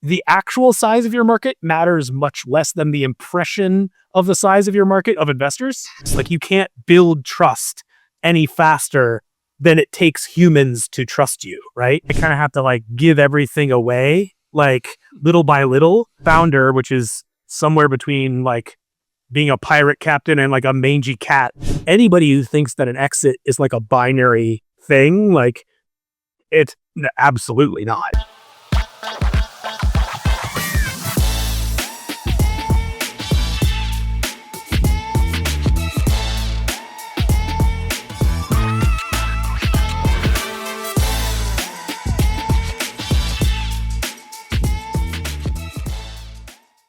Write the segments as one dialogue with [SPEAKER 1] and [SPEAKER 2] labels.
[SPEAKER 1] the actual size of your market matters much less than the impression of the size of your market of investors. It's like you can't build trust any faster than it takes humans to trust you, right? I kind of have to like give everything away, like little by little. Founder, which is somewhere between like being a pirate captain and like a mangy cat. Anybody who thinks that an exit is like a binary thing, like it's absolutely not.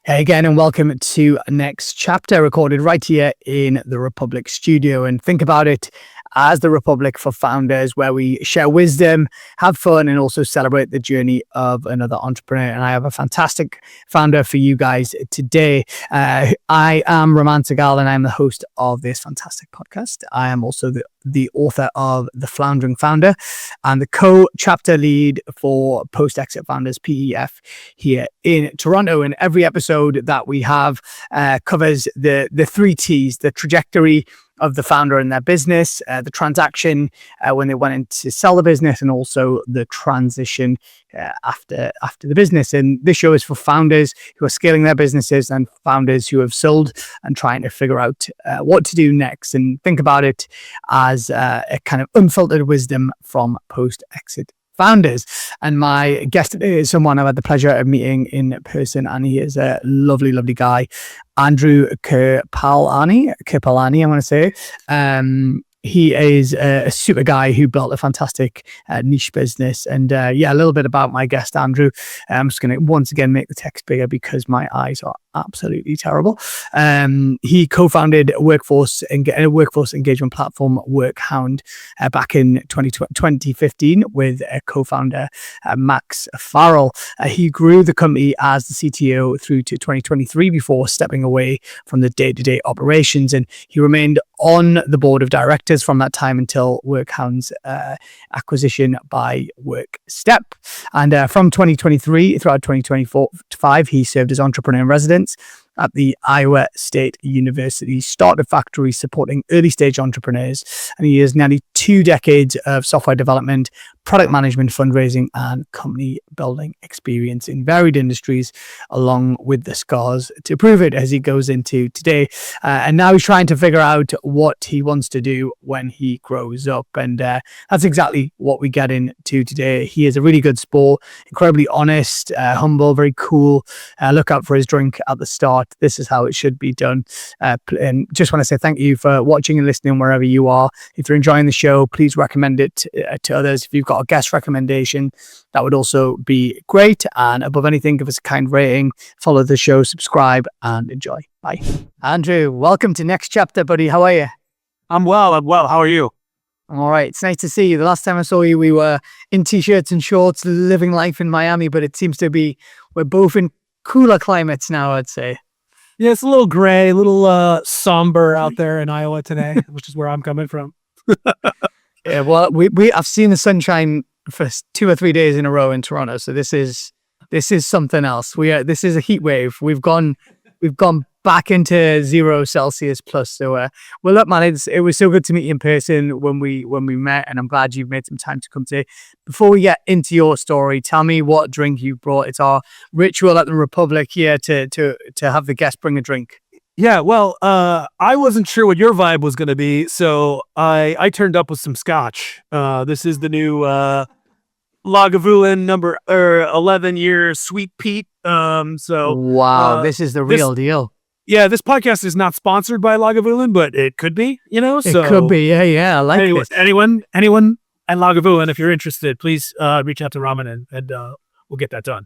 [SPEAKER 2] Hey again, and welcome to NexChapter, recorded right here in the Republic studio. And think about it as the Republic for founders, where we share wisdom, have fun, and also celebrate the journey of another entrepreneur. And I have a fantastic founder for you guys today. I am Raman Sehgal, and I'm the host of this fantastic podcast. I am also the author of The Floundering Founder and the co-chapter lead for Post-Exit Founders, PEF, here in Toronto. And every episode that we have covers the three T's: the trajectory of the founder and their business, the transaction when they went in to sell the business, and also the transition after the business. And this show is for founders who are scaling their businesses and founders who have sold and trying to figure out what to do next. And think about it as a kind of unfiltered wisdom from post-exit founders. And my guest today is someone I've had the pleasure of meeting in person, and he is a lovely, lovely guy, Andrew Kirpalani, I want to say. He is a super guy who built a fantastic niche business. And a little bit about my guest, Andrew. I'm just going to once again make the text bigger because my eyes are absolutely terrible. He co-founded a workforce engagement platform, WorkHound, back in 2015 with a co-founder, Max Farrell. He grew the company as the CTO through to 2023 before stepping away from the day-to-day operations. And he remained on the board of directors from that time until WorkHound's acquisition by WorkStep. And from 2023 throughout 2025, he served as entrepreneur in residence at the Iowa State University Startup Factory, supporting early stage entrepreneurs. And he has nearly 2 decades of software development, product management, fundraising, and company building experience in varied industries, along with the scars to prove it, as he goes into today. And now he's trying to figure out what he wants to do when he grows up. And that's exactly what we get into today. He is a really good sport, incredibly honest, humble, very cool. Look out for his drink at the start. This is how it should be done. And just want to say thank you for watching and listening wherever you are. If you're enjoying the show, please recommend it to others. If you've got a guest recommendation, that would also be great. And above anything, give us a kind rating, follow the show, subscribe, and enjoy. Bye. Andrew, welcome to NexChapter, buddy. How are you?
[SPEAKER 1] I'm well. How are you?
[SPEAKER 2] I'm all right. It's nice to see you. The last time I saw you, we were in t-shirts and shorts, living life in Miami, but it seems to be we're both in cooler climates now, I'd say.
[SPEAKER 1] Yeah, it's a little gray, a little somber out there in Iowa today, which is where I'm coming from.
[SPEAKER 2] Yeah, well, I've seen the sunshine for 2 or 3 days in a row in Toronto, so this is something else. This is a heat wave. We've gone back into 0 Celsius plus. So, well, look, man, it was so good to meet you in person when we met, and I'm glad you've made some time to come today. Before we get into your story, tell me what drink you brought. It's our ritual at the Republic here to have the guest bring a drink.
[SPEAKER 1] Yeah, well, I wasn't sure what your vibe was going to be, so I turned up with some scotch. This is the new Lagavulin number 11-year sweet peat.
[SPEAKER 2] Wow, this is the real deal.
[SPEAKER 1] Yeah, this podcast is not sponsored by Lagavulin, but it could be, So
[SPEAKER 2] it could be, yeah. I like this.
[SPEAKER 1] Anyone at Lagavulin, if you're interested, please reach out to Raman and we'll get that done.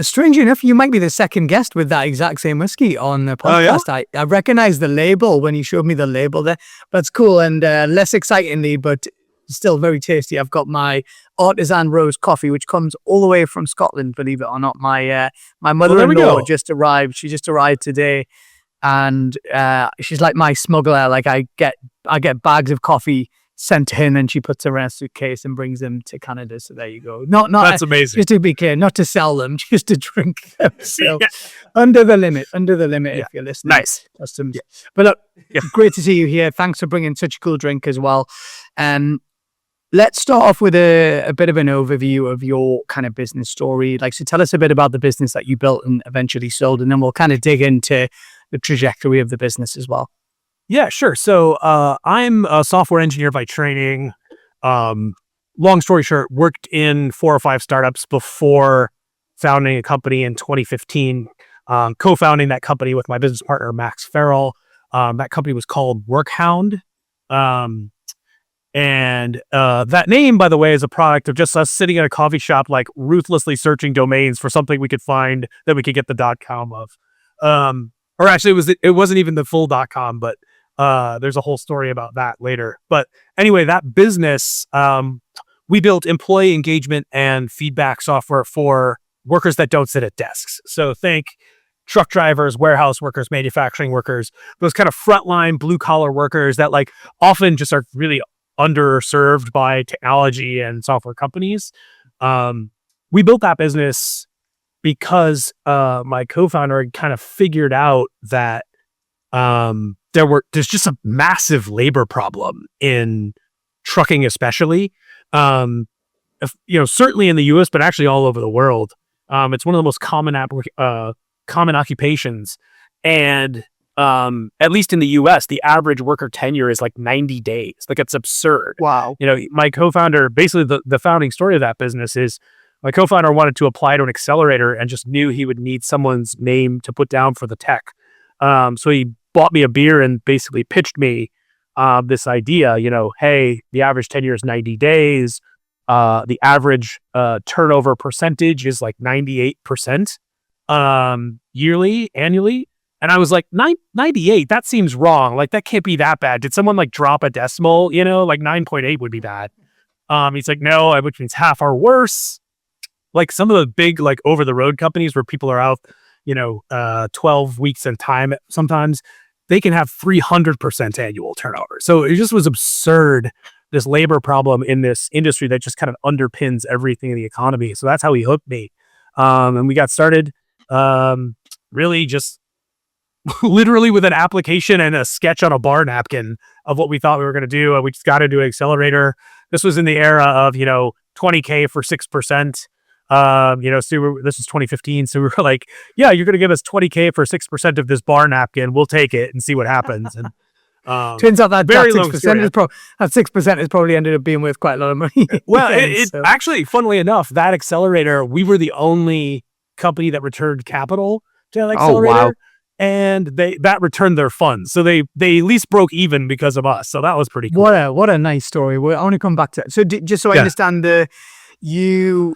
[SPEAKER 2] Strangely enough, you might be the second guest with that exact same whiskey on the podcast.
[SPEAKER 1] Oh, yeah?
[SPEAKER 2] I recognized the label when you showed me the label there. That's cool, and less excitingly, but still very tasty. I've got my artisan rose coffee, which comes all the way from Scotland, believe it or not. My mother-in-law just arrived. She just arrived today, and she's like my smuggler. Like I get bags of coffee sent to him, and she puts them in a suitcase and brings them to Canada. So there you go. Not
[SPEAKER 1] That's amazing.
[SPEAKER 2] Just to be clear, not to sell them, just to drink them. So
[SPEAKER 1] Yeah.
[SPEAKER 2] under the limit
[SPEAKER 1] Yeah.
[SPEAKER 2] if you're listening.
[SPEAKER 1] Nice.
[SPEAKER 2] Customs. But look,
[SPEAKER 1] Yeah.
[SPEAKER 2] great to see you here. Thanks for bringing such a cool drink as well. Let's start off with a bit of an overview of your kind of business story. Like, so tell us a bit about the business that you built and eventually sold, and then we'll kind of dig into the trajectory of the business as well.
[SPEAKER 1] Yeah, sure. So I'm a software engineer by training. Long story short, worked in 4 or 5 startups before founding a company in 2015, co-founding that company with my business partner, Max Farrell. That company was called WorkHound. And that name, by the way, is a product of just us sitting in a coffee shop, like ruthlessly searching domains for something we could find that we could get the .com of. Or actually, it wasn't even the full .com, but there's a whole story about that later. But anyway, that business, we built employee engagement and feedback software for workers that don't sit at desks. So think truck drivers, warehouse workers, manufacturing workers, those kind of frontline blue collar workers that like often just are really underserved by technology and software companies. We built that business because my co-founder had kind of figured out that there's just a massive labor problem in trucking, especially. Certainly in the US, but actually all over the world. It's one of the most common occupations, and at least in the US, the average worker tenure is like 90 days. Like, it's absurd.
[SPEAKER 2] Wow.
[SPEAKER 1] My co-founder, basically the founding story of that business is my co-founder wanted to apply to an accelerator and just knew he would need someone's name to put down for the tech. So he bought me a beer and basically pitched me this idea, hey, the average tenure is 90 days. The average turnover percentage is like 98% annually. And I was like, 98, that seems wrong. Like, that can't be that bad. Did someone like drop a decimal? Like 9.8 would be bad. He's like, no, which means half or worse. Like some of the big, like over the road companies where people are out, 12 weeks at a time, sometimes they can have 300% annual turnover. So it just was absurd, this labor problem in this industry that just kind of underpins everything in the economy. So that's how he hooked me. And we got started really just literally with an application and a sketch on a bar napkin of what we thought we were going to do. We just got into an accelerator. This was in the era of, $20K for 6%. So this is 2015. So we were like, yeah, you're going to give us $20K for 6% of this bar napkin. We'll take it and see what happens. And
[SPEAKER 2] turns out that
[SPEAKER 1] very
[SPEAKER 2] 6% that 6% has probably ended up being worth quite a lot of money.
[SPEAKER 1] Well, actually, funnily enough, that accelerator, we were the only company that returned capital to that accelerator.
[SPEAKER 2] Oh, wow.
[SPEAKER 1] And that returned their funds. So they at least broke even because of us. So that was pretty cool.
[SPEAKER 2] What a nice story. I want to come back to it. So just so I understand, did you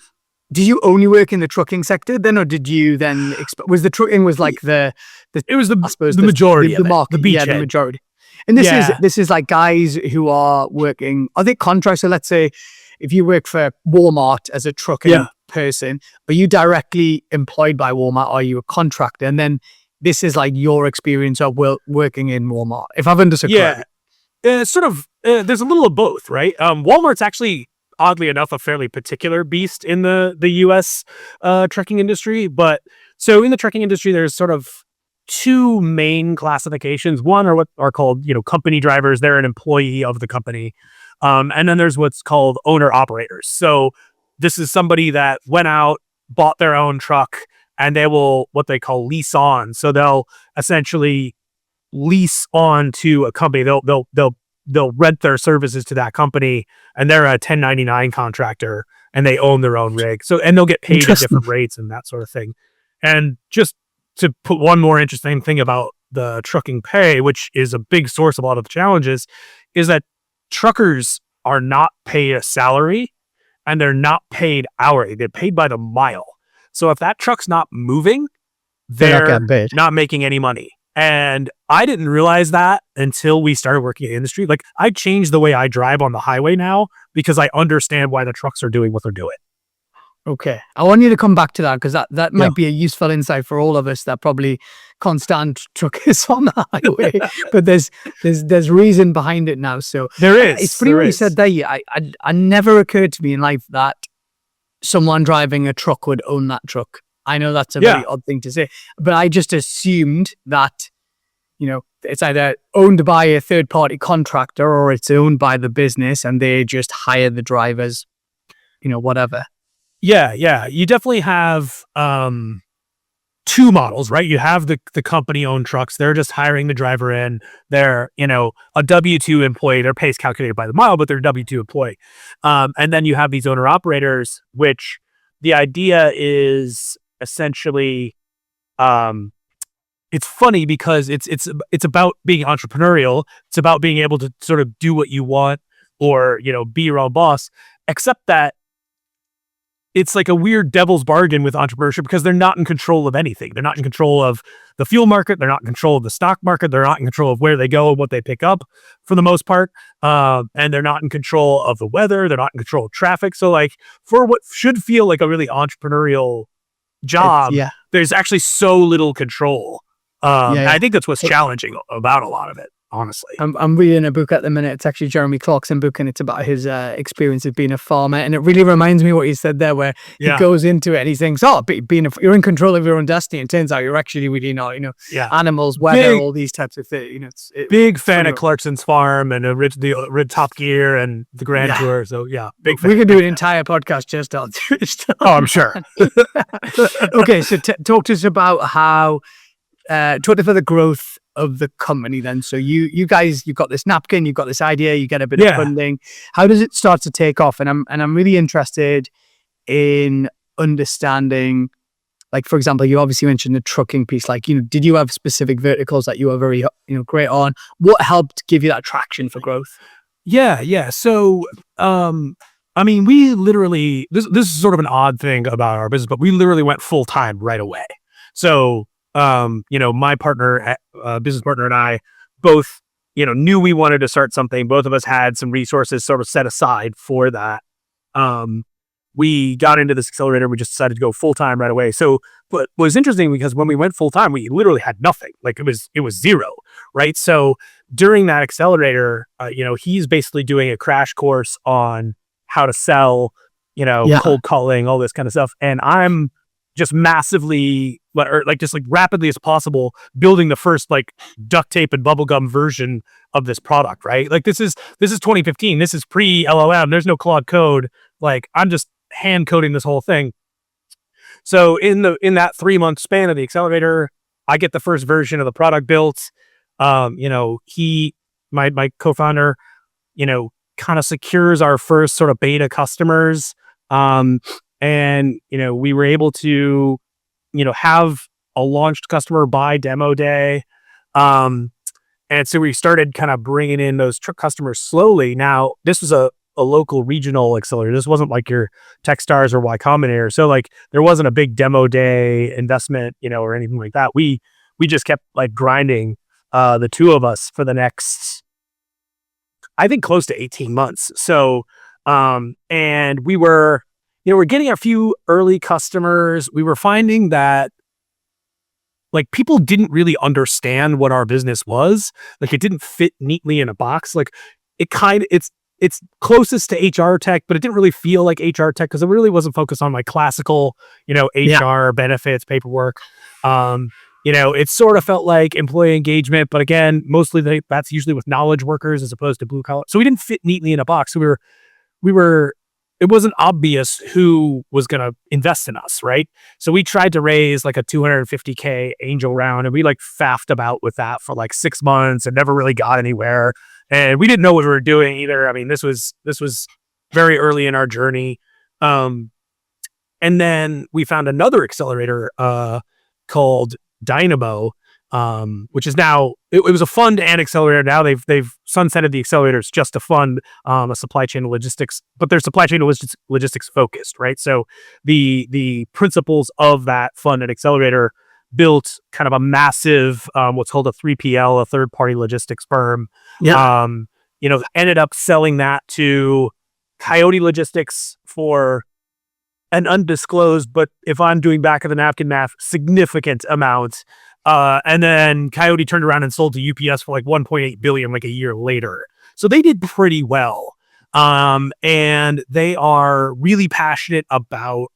[SPEAKER 2] only work in the trucking sector then, or did you then was the trucking like it was the
[SPEAKER 1] majority
[SPEAKER 2] of the market,
[SPEAKER 1] the beachhead.
[SPEAKER 2] the majority. And this is like guys who are working, are they contracts? So let's say if you work for Walmart as a trucking person, are you directly employed by Walmart, or are you a contractor? And then this is like your experience of working in Walmart, if I've understood correctly.
[SPEAKER 1] There's a little of both, right? Walmart's actually, oddly enough, a fairly particular beast in the US trucking industry. But so in the trucking industry, there's sort of 2 main classifications. One are what are called, company drivers. They're an employee of the company. And then there's what's called owner operators. So this is somebody that went out, bought their own truck, and they will what they call lease on. So they'll essentially lease on to a company. They'll rent their services to that company, and they're a 1099 contractor, and they own their own rig. So, and they'll get paid at different rates and that sort of thing. And just to put one more interesting thing about the trucking pay, which is a big source of a lot of the challenges, is that truckers are not paid a salary, and they're not paid hourly. They're paid by the mile. So if that truck's not moving, they're not making any money. And I didn't realize that until we started working in the industry. Like, I changed the way I drive on the highway now because I understand why the trucks are doing what they're doing.
[SPEAKER 2] Okay. I want you to come back to that because that
[SPEAKER 1] Yeah.
[SPEAKER 2] might be a useful insight for all of us that probably can't stand truckers on the highway. But there's reason behind it now. So
[SPEAKER 1] There
[SPEAKER 2] it's
[SPEAKER 1] is.
[SPEAKER 2] funny
[SPEAKER 1] There
[SPEAKER 2] what you
[SPEAKER 1] is.
[SPEAKER 2] said there. I never occurred to me in life that someone driving a truck would own that truck. I know that's a very odd thing to say, but I just assumed that, it's either owned by a third party contractor or it's owned by the business and they just hire the drivers, whatever.
[SPEAKER 1] Yeah. Yeah. You definitely have two models, right? You have the company owned trucks. They're just hiring the driver in. They're, a W-2 employee. Their pay is calculated by the mile, but they're a W-2 employee. And then you have these owner operators, which the idea is essentially, it's funny because it's about being entrepreneurial. It's about being able to sort of do what you want or, be your own boss, except that it's like a weird devil's bargain with entrepreneurship because they're not in control of anything. They're not in control of the fuel market. They're not in control of the stock market. They're not in control of where they go and what they pick up for the most part. And they're not in control of the weather. They're not in control of traffic. So like for what should feel like a really entrepreneurial job, there's actually so little control. I think that's what's challenging about a lot of it, honestly.
[SPEAKER 2] I'm reading a book at the minute. It's actually Jeremy Clarkson book, and it's about his experience of being a farmer. And it really reminds me of what he said there, where he goes into it and he thinks, "Oh, you're in control of your own destiny." And it turns out you're actually really not. Animals, weather, all these types of things.
[SPEAKER 1] Big fan of Clarkson's Farm and the Top Gear and the Grand Tour. So big fan.
[SPEAKER 2] We could do an entire podcast just on this stuff.
[SPEAKER 1] Oh, I'm sure.
[SPEAKER 2] Okay, so talk to us about how. Talk about the growth of the company then. So you guys, you've got this napkin, you've got this idea, you get a bit of funding. How does it start to take off? And I'm really interested in understanding, like, for example, you obviously mentioned the trucking piece. Like, did you have specific verticals that you were very, great on? What helped give you that traction for growth?
[SPEAKER 1] Yeah. So, we literally, this is sort of an odd thing about our business, but we literally went full time right away. So, my partner, business partner and I both, knew we wanted to start something. Both of us had some resources sort of set aside for that. We got into this accelerator. We just decided to go full time right away. So, but what was interesting because when we went full time, we literally had nothing. Like it was zero, right? So during that accelerator, he's basically doing a crash course on how to sell, cold calling, all this kind of stuff. And I'm just massively, just rapidly as possible, building the first duct tape and bubblegum version of this product, right? Like this is 2015. This is pre LLM. There's no Claude Code. Like I'm just hand coding this whole thing. So in that 3-month span of the accelerator, I get the first version of the product built. My co-founder, kind of secures our first sort of beta customers. And, we were able to, have a launched customer by demo day. And so we started kind of bringing in those customers slowly. Now, this was a local regional accelerator. This wasn't like your Techstars or Y Combinator. So there wasn't a big demo day investment, or anything like that. We just kept grinding, the two of us for the next, I think close to 18 months. So, and we were, we're getting a few early customers. We were finding that people didn't really understand what our business was. It didn't fit neatly in a box. It's closest to HR tech, but it didn't really feel like HR tech because it really wasn't focused on classical, HR benefits, paperwork. It sort of felt like employee engagement, but again, mostly that's usually with knowledge workers as opposed to blue collar. So we didn't fit neatly in a box. So it wasn't obvious who was going to invest in us, right? So we tried to raise a $250K angel round, and we faffed about with that for 6 months and never really got anywhere. And we didn't know what we were doing either. I mean, this was very early in our journey. And then we found another accelerator called Dynamo, which is now it was a fund and accelerator. Now they've sunsetted the accelerators just to fund a supply chain logistics, but they're supply chain logistics focused, right? So the principles of that fund and accelerator built kind of a massive what's called a 3PL, a third party logistics firm. Ended up selling that to Coyote Logistics for an undisclosed, but if I'm doing back of the napkin math, significant amount. And then Coyote turned around and sold to UPS for like 1.8 billion like a year later. So they did pretty well. And they are really passionate about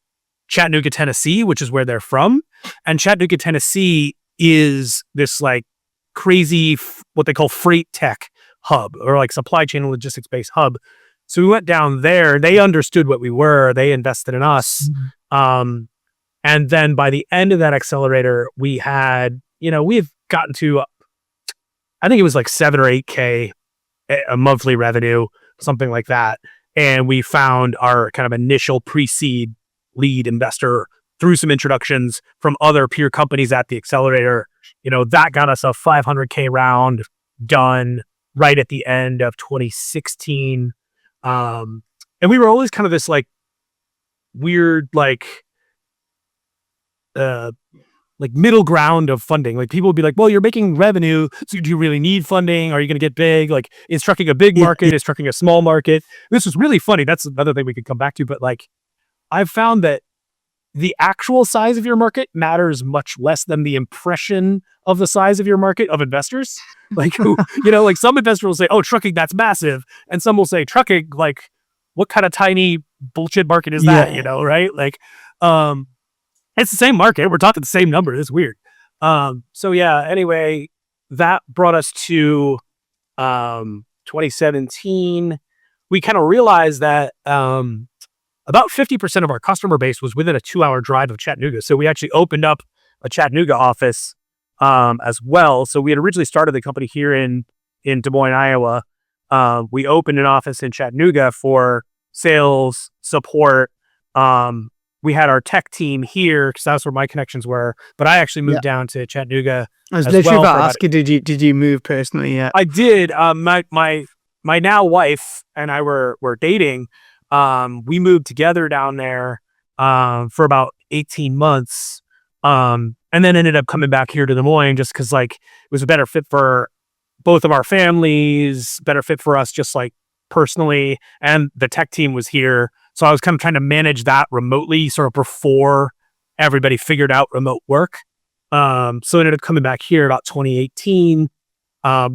[SPEAKER 1] Chattanooga, Tennessee, which is where they're from. And Chattanooga, Tennessee is this like crazy, what they call freight tech hub, or like supply chain and logistics based hub. So we went down there. They understood what we were. They invested in us. And then by the end of that accelerator, we had, we've gotten to, I think it was like 7 or 8K a monthly revenue, something like that. And we found our kind of initial pre-seed lead investor through some introductions from other peer companies at the accelerator. That got us a 500K round done right at the end of 2016. And we were always kind of this like weird, like middle ground of funding. Like people would be like, well, you're making revenue, so do you really need funding? Are you going to get big? Like, is trucking a big market? Is trucking a small market? This was really funny. That's another thing we could come back to. But like, I've found that the actual size of your market matters much less than the impression of the size of your market of investors. Like, like some investors will say, oh, trucking, that's massive. And some will say trucking, like, what kind of tiny bullshit market is that? Right? Like, it's the same market. We're talking the same number. It's weird. So yeah, anyway, that brought us to 2017. We kind of realized that about 50% of our customer base was within a 2-hour drive of Chattanooga. So we actually opened up a Chattanooga office as well. So we had originally started the company here in Des Moines, Iowa. We opened an office in Chattanooga for sales support. We had our tech team here because that's where my connections were. But I actually moved down to Chattanooga.
[SPEAKER 2] I was literally about to ask you, did you move personally yet?
[SPEAKER 1] I did. My now wife and I were dating. We moved together down there for about 18 months. And then ended up coming back here to Des Moines just because like it was a better fit for both of our families, better fit for us just like personally. And the tech team was here. So I was kind of trying to manage that remotely sort of before everybody figured out remote work. So I ended up coming back here about 2018.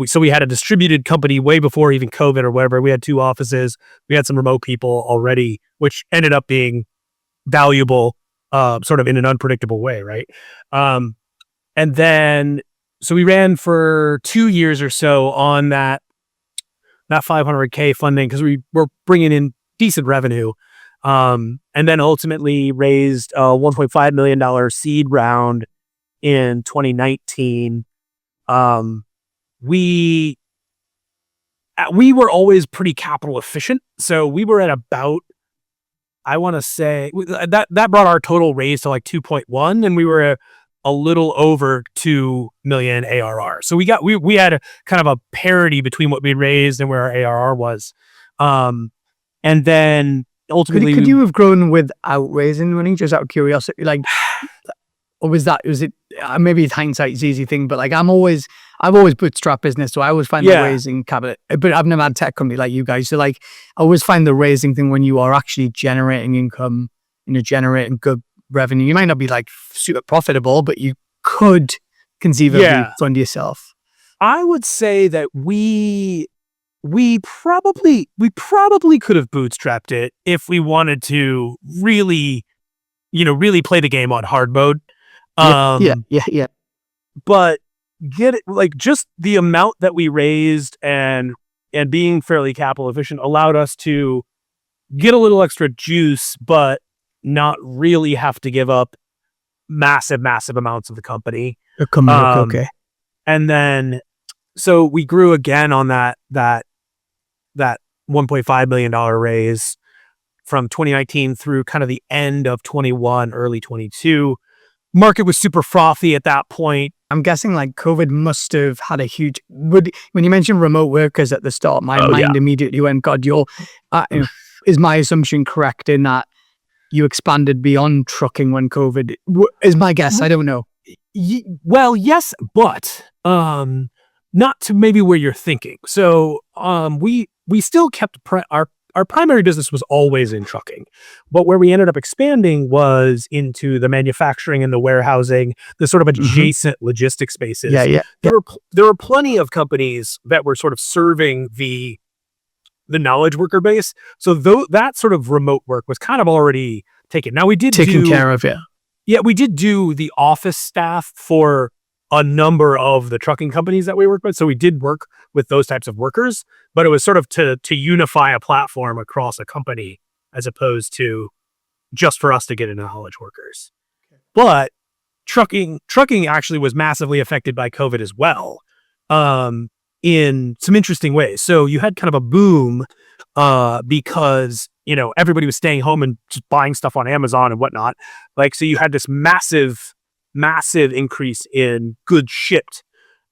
[SPEAKER 1] So we had a distributed company way before even COVID or whatever. We had 2 offices. We had some remote people already, which ended up being valuable, sort of in an unpredictable way, right? And then, so we ran for 2 years or so on that 500K funding because we were bringing in decent revenue. And then ultimately raised a $1.5 million seed round in 2019. We were always pretty capital efficient. So we were at about, I want to say that brought our total raise to like 2.1, and we were a little over 2 million ARR. So we had a kind of a parity between what we raised and where our ARR was. And then ultimately,
[SPEAKER 2] could you have grown without raising money? Just out of curiosity, like, or was it? Maybe hindsight is an easy thing, but like I've always bootstrap business, so I always find the raising capital. But I've never had a tech company like you guys, so like I always find the raising thing when you are actually generating income, generating good revenue. You might not be like super profitable, but you could conceivably fund yourself.
[SPEAKER 1] I would say that we probably could have bootstrapped it if we wanted to really play the game on hard mode.
[SPEAKER 2] Yeah.
[SPEAKER 1] But get it, like just the amount that we raised and being fairly capital efficient allowed us to get a little extra juice, but not really have to give up massive amounts of the company.
[SPEAKER 2] Okay.
[SPEAKER 1] And then, so we grew again on that $1.5 million raise from 2019 through kind of the end of 21, early 22. Market was super frothy at that point.
[SPEAKER 2] I'm guessing like COVID must have had a huge, when you mentioned remote workers at the start, my mind immediately went, God, is my assumption correct in that you expanded beyond trucking when COVID is my guess? I don't know.
[SPEAKER 1] Well, yes, but not to maybe where you're thinking. So we still kept our our primary business was always in trucking, but where we ended up expanding was into the manufacturing and the warehousing, the sort of adjacent logistics spaces.
[SPEAKER 2] Yeah.
[SPEAKER 1] There were plenty of companies that were sort of serving the knowledge worker base. So that sort of remote work was kind of already taken. Now we did
[SPEAKER 2] Taken care of, yeah.
[SPEAKER 1] Yeah, we did do the office staff for a number of the trucking companies that we work with. So we did work with those types of workers, but it was sort of to unify a platform across a company as opposed to just for us to get into knowledge workers. Okay. But trucking actually was massively affected by COVID as well, in some interesting ways. So you had kind of a boom because everybody was staying home and just buying stuff on Amazon and whatnot. Like, so you had this massive increase in goods shipped.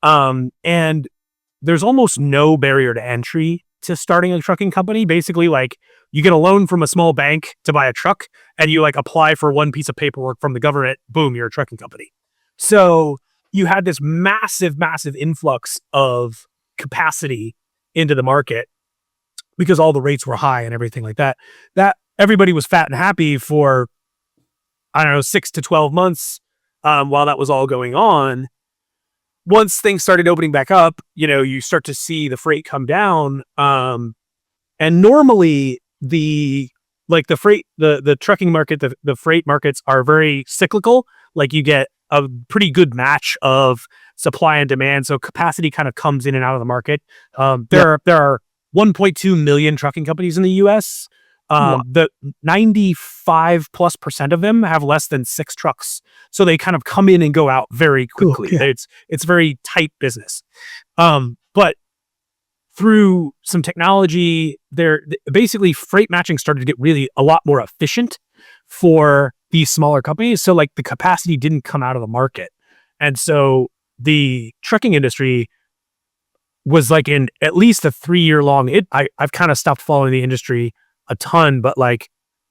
[SPEAKER 1] And there's almost no barrier to entry to starting a trucking company. Basically, like, you get a loan from a small bank to buy a truck and you like apply for one piece of paperwork from the government, boom, you're a trucking company. So you had this massive influx of capacity into the market because all the rates were high and everything like that. That everybody was fat and happy for, 6 to 12 months while that was all going on. Once things started opening back up, you start to see the freight come down. And normally the trucking market, the freight markets are very cyclical. Like, you get a pretty good match of supply and demand. So capacity kind of comes in and out of the market. There are 1.2 million trucking companies in the US. The 95+% of them have less than 6 trucks. So they kind of come in and go out very quickly.
[SPEAKER 2] Cool, yeah.
[SPEAKER 1] It's very tight business. But through some technology, basically freight matching started to get really a lot more efficient for these smaller companies. So like the capacity didn't come out of the market. And so the trucking industry was like in at least a 3-year long, I've kind of stopped following the industry a ton, but like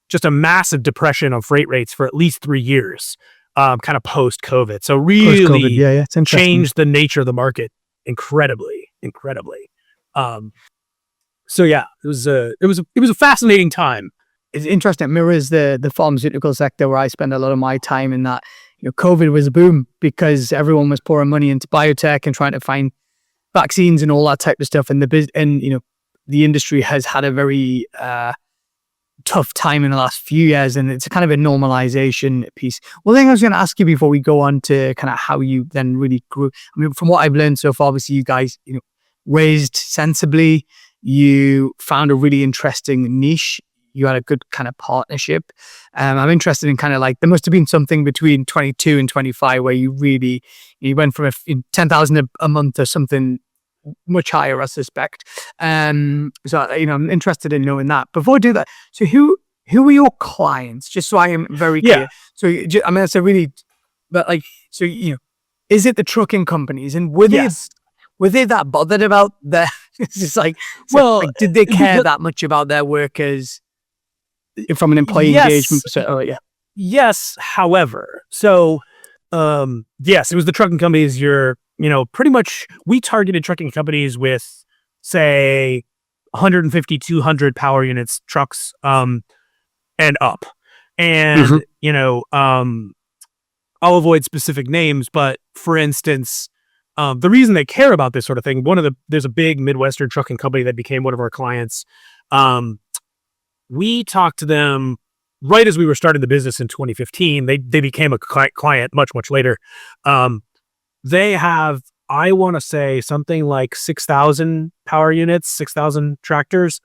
[SPEAKER 1] just a massive depression of freight rates for at least 3 years, kind of post-COVID. So really
[SPEAKER 2] It's
[SPEAKER 1] changed the nature of the market incredibly. So yeah, it was a fascinating time.
[SPEAKER 2] It's interesting. It mirrors the pharmaceutical sector where I spend a lot of my time in that. COVID was a boom because everyone was pouring money into biotech and trying to find vaccines and all that type of stuff. And the industry has had a very tough time in the last few years, and it's kind of a normalization piece. One thing I was going to ask you before we go on to kind of how you then really grew. I mean, from what I've learned so far, obviously you guys, raised sensibly. You found a really interesting niche. You had a good kind of partnership. I'm interested in kind of like, there must have been something between 22 and 25 where you went from 10,000 a month or something much higher, I suspect. So, I'm interested in knowing that. Before I do that, so who are your clients? Just so I am very clear.
[SPEAKER 1] Yeah.
[SPEAKER 2] So, I mean, that's a really, but like, so, is it the trucking companies? And were they that bothered about their, it's just like, did they care that much about their workers from an employee engagement perspective? Oh, yeah.
[SPEAKER 1] Yes. However, so, yes, it was the trucking companies. Pretty much we targeted trucking companies with, say, 150, 200 power units trucks, and up. And, I'll avoid specific names, but for instance, the reason they care about this sort of thing, there's a big Midwestern trucking company that became one of our clients. We talked to them right as we were starting the business in 2015. They became a client much later. They have, I want to say, something like 6,000 power units, 6,000 tractors.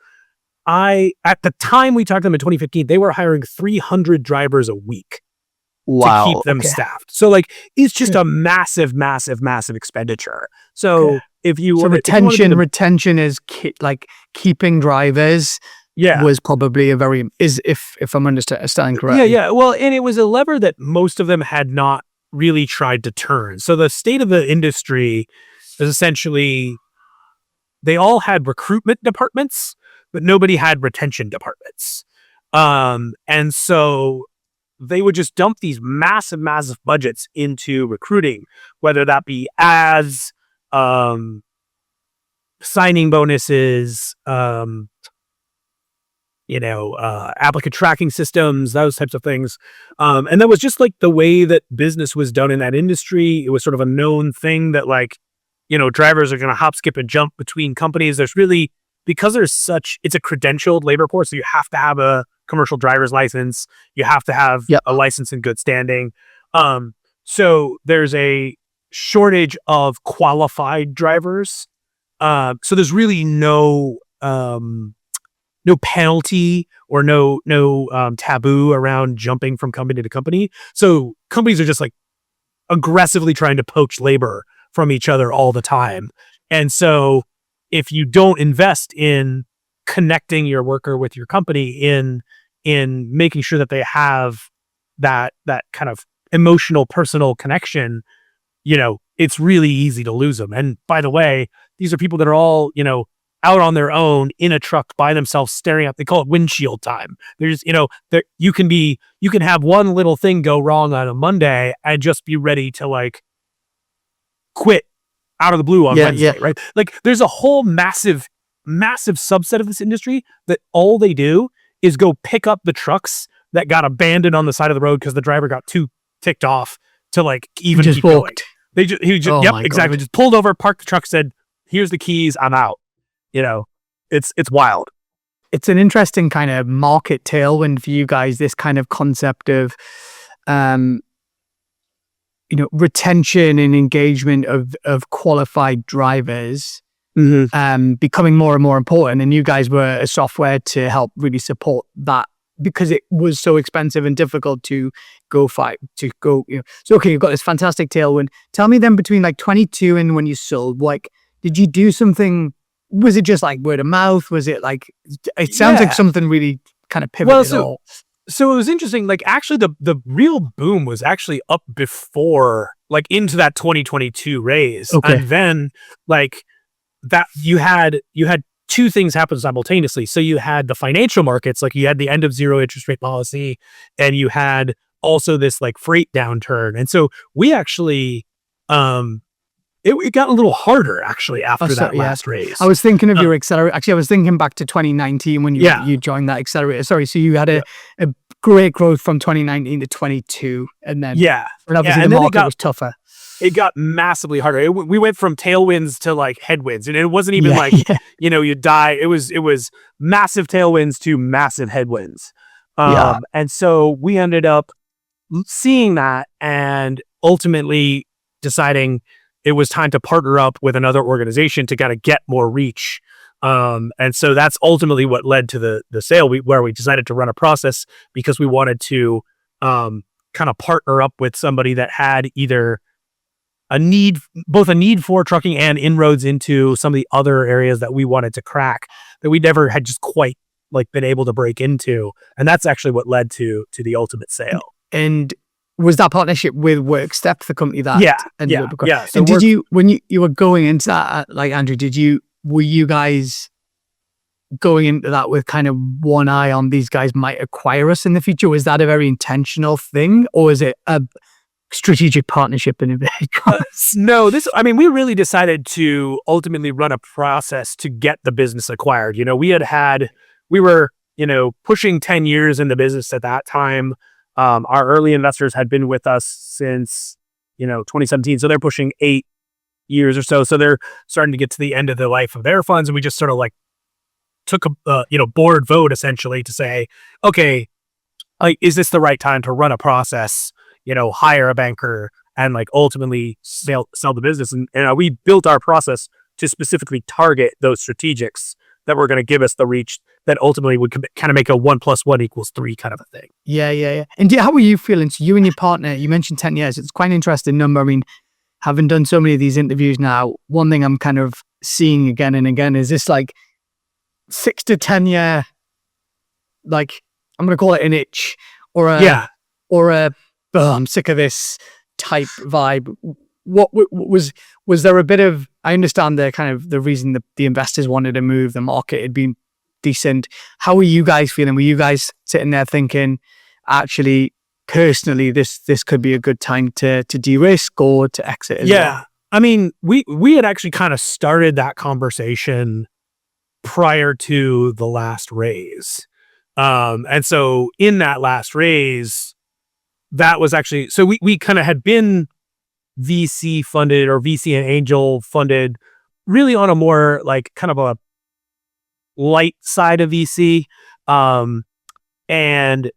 [SPEAKER 1] At the time we talked to them in 2015, they were hiring 300 drivers a week to keep them staffed. So like, it's just a massive expenditure. So if you
[SPEAKER 2] retention is keeping drivers. Yeah, was probably if I'm understanding correctly.
[SPEAKER 1] Yeah. Well, and it was a lever that most of them had not really tried to turn. So the state of the industry is essentially, they all had recruitment departments, but nobody had retention departments. And so they would just dump these massive budgets into recruiting, whether that be ads, signing bonuses, applicant tracking systems, those types of things. And that was just like the way that business was done in that industry. It was sort of a known thing that like, drivers are going to hop, skip, and jump between companies. There's really, because it's a credentialed labor force, so you have to have a commercial driver's license. You have to have a license in good standing. So there's a shortage of qualified drivers. So there's really no penalty or no taboo around jumping from company to company. So companies are just like aggressively trying to poach labor from each other all the time. And so if you don't invest in connecting your worker with your company, in making sure that they have that kind of emotional, personal connection, it's really easy to lose them. And by the way, these are people that are all, out on their own in a truck by themselves staring at, they call it windshield time. There's, you can have one little thing go wrong on a Monday and just be ready to like quit out of the blue on Wednesday, right? Like there's a whole massive subset of this industry that all they do is go pick up the trucks that got abandoned on the side of the road because the driver got too ticked off to like even keep going. Exactly. Just pulled over, parked the truck, said, "Here's the keys, I'm out." It's wild.
[SPEAKER 2] It's an interesting kind of market tailwind for you guys, this kind of concept of retention and engagement of qualified drivers becoming more and more important. And you guys were a software to help really support that because it was so expensive and difficult to go fight to go. So okay, you've got this fantastic tailwind. Tell me then, between like 22 and when you sold, like, did you do something? Was it just like word of mouth? Was it like, it sounds like something really kind of pivoted.
[SPEAKER 1] So it was interesting. Like actually the real boom was actually up before, like into that 2022 raise. Okay. And then like that you had two things happen simultaneously. So you had the financial markets, like you had the end of zero interest rate policy, and you had also this like freight downturn. And so we actually, it got a little harder actually after that last raise.
[SPEAKER 2] I was thinking of your accelerator. Actually, I was thinking back to 2019 when you joined that accelerator. Sorry, so you had a great growth from 2019 to 22, and then and obviously the market was tougher.
[SPEAKER 1] It got massively harder. We went from tailwinds to like headwinds, and it wasn't even you die. It was massive tailwinds to massive headwinds. And so we ended up seeing that and ultimately deciding it was time to partner up with another organization to kind of get more reach. And so that's ultimately what led to the sale, where we decided to run a process because we wanted to kind of partner up with somebody that had either both a need for trucking and inroads into some of the other areas that we wanted to crack that we never had just quite like been able to break into. And that's actually what led to the ultimate sale.
[SPEAKER 2] And was that partnership with WorkStep, the company that?
[SPEAKER 1] Yeah.
[SPEAKER 2] So and did you, when you were going into that, like Andrew, were you guys going into that with kind of one eye on these guys might acquire us in the future? Was that a very intentional thing, or is it a strategic partnership in a
[SPEAKER 1] No, we really decided to ultimately run a process to get the business acquired. We were pushing 10 years in the business at that time. Our early investors had been with us since 2017, so they're pushing 8 years or so. So they're starting to get to the end of the life of their funds, and we just sort of like took a board vote essentially to say, okay, like, is this the right time to run a process? Hire a banker and like ultimately sell the business. And we built our process to specifically target those strategics that were going to give us the reach that ultimately would kind of make a 1 + 1 = 3 kind of a thing. Yeah.
[SPEAKER 2] And how were you feeling? So you and your partner, you mentioned 10 years. It's quite an interesting number. I mean, having done so many of these interviews now, one thing I'm kind of seeing again and again is this like 6 to 10 year, like I'm going to call it an itch or a I'm sick of this type vibe. What was there a bit of, I understand the kind of the reason the investors wanted to move, the market had been decent. How were you guys feeling? Were you guys sitting there thinking, actually, personally, this could be a good time to de-risk or to exit as well?
[SPEAKER 1] I mean, we had actually kind of started that conversation prior to the last raise. And so in that last raise, that was actually, so we kind of had been VC funded or VC and angel funded really on a more like kind of a light side of VC. And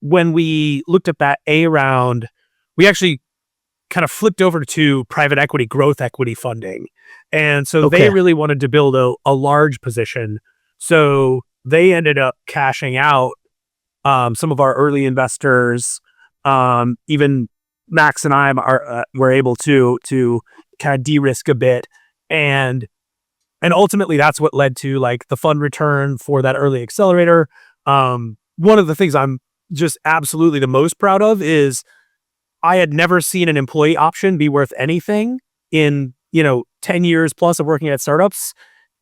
[SPEAKER 1] when we looked at that A round, we actually kind of flipped over to private equity, growth equity funding. And so they really wanted to build a large position. So they ended up cashing out some of our early investors. Even Max and I were able to kind of de-risk a bit. And ultimately that's what led to like the fund return for that early accelerator. One of the things I'm just absolutely the most proud of is I had never seen an employee option be worth anything in, 10 years plus of working at startups.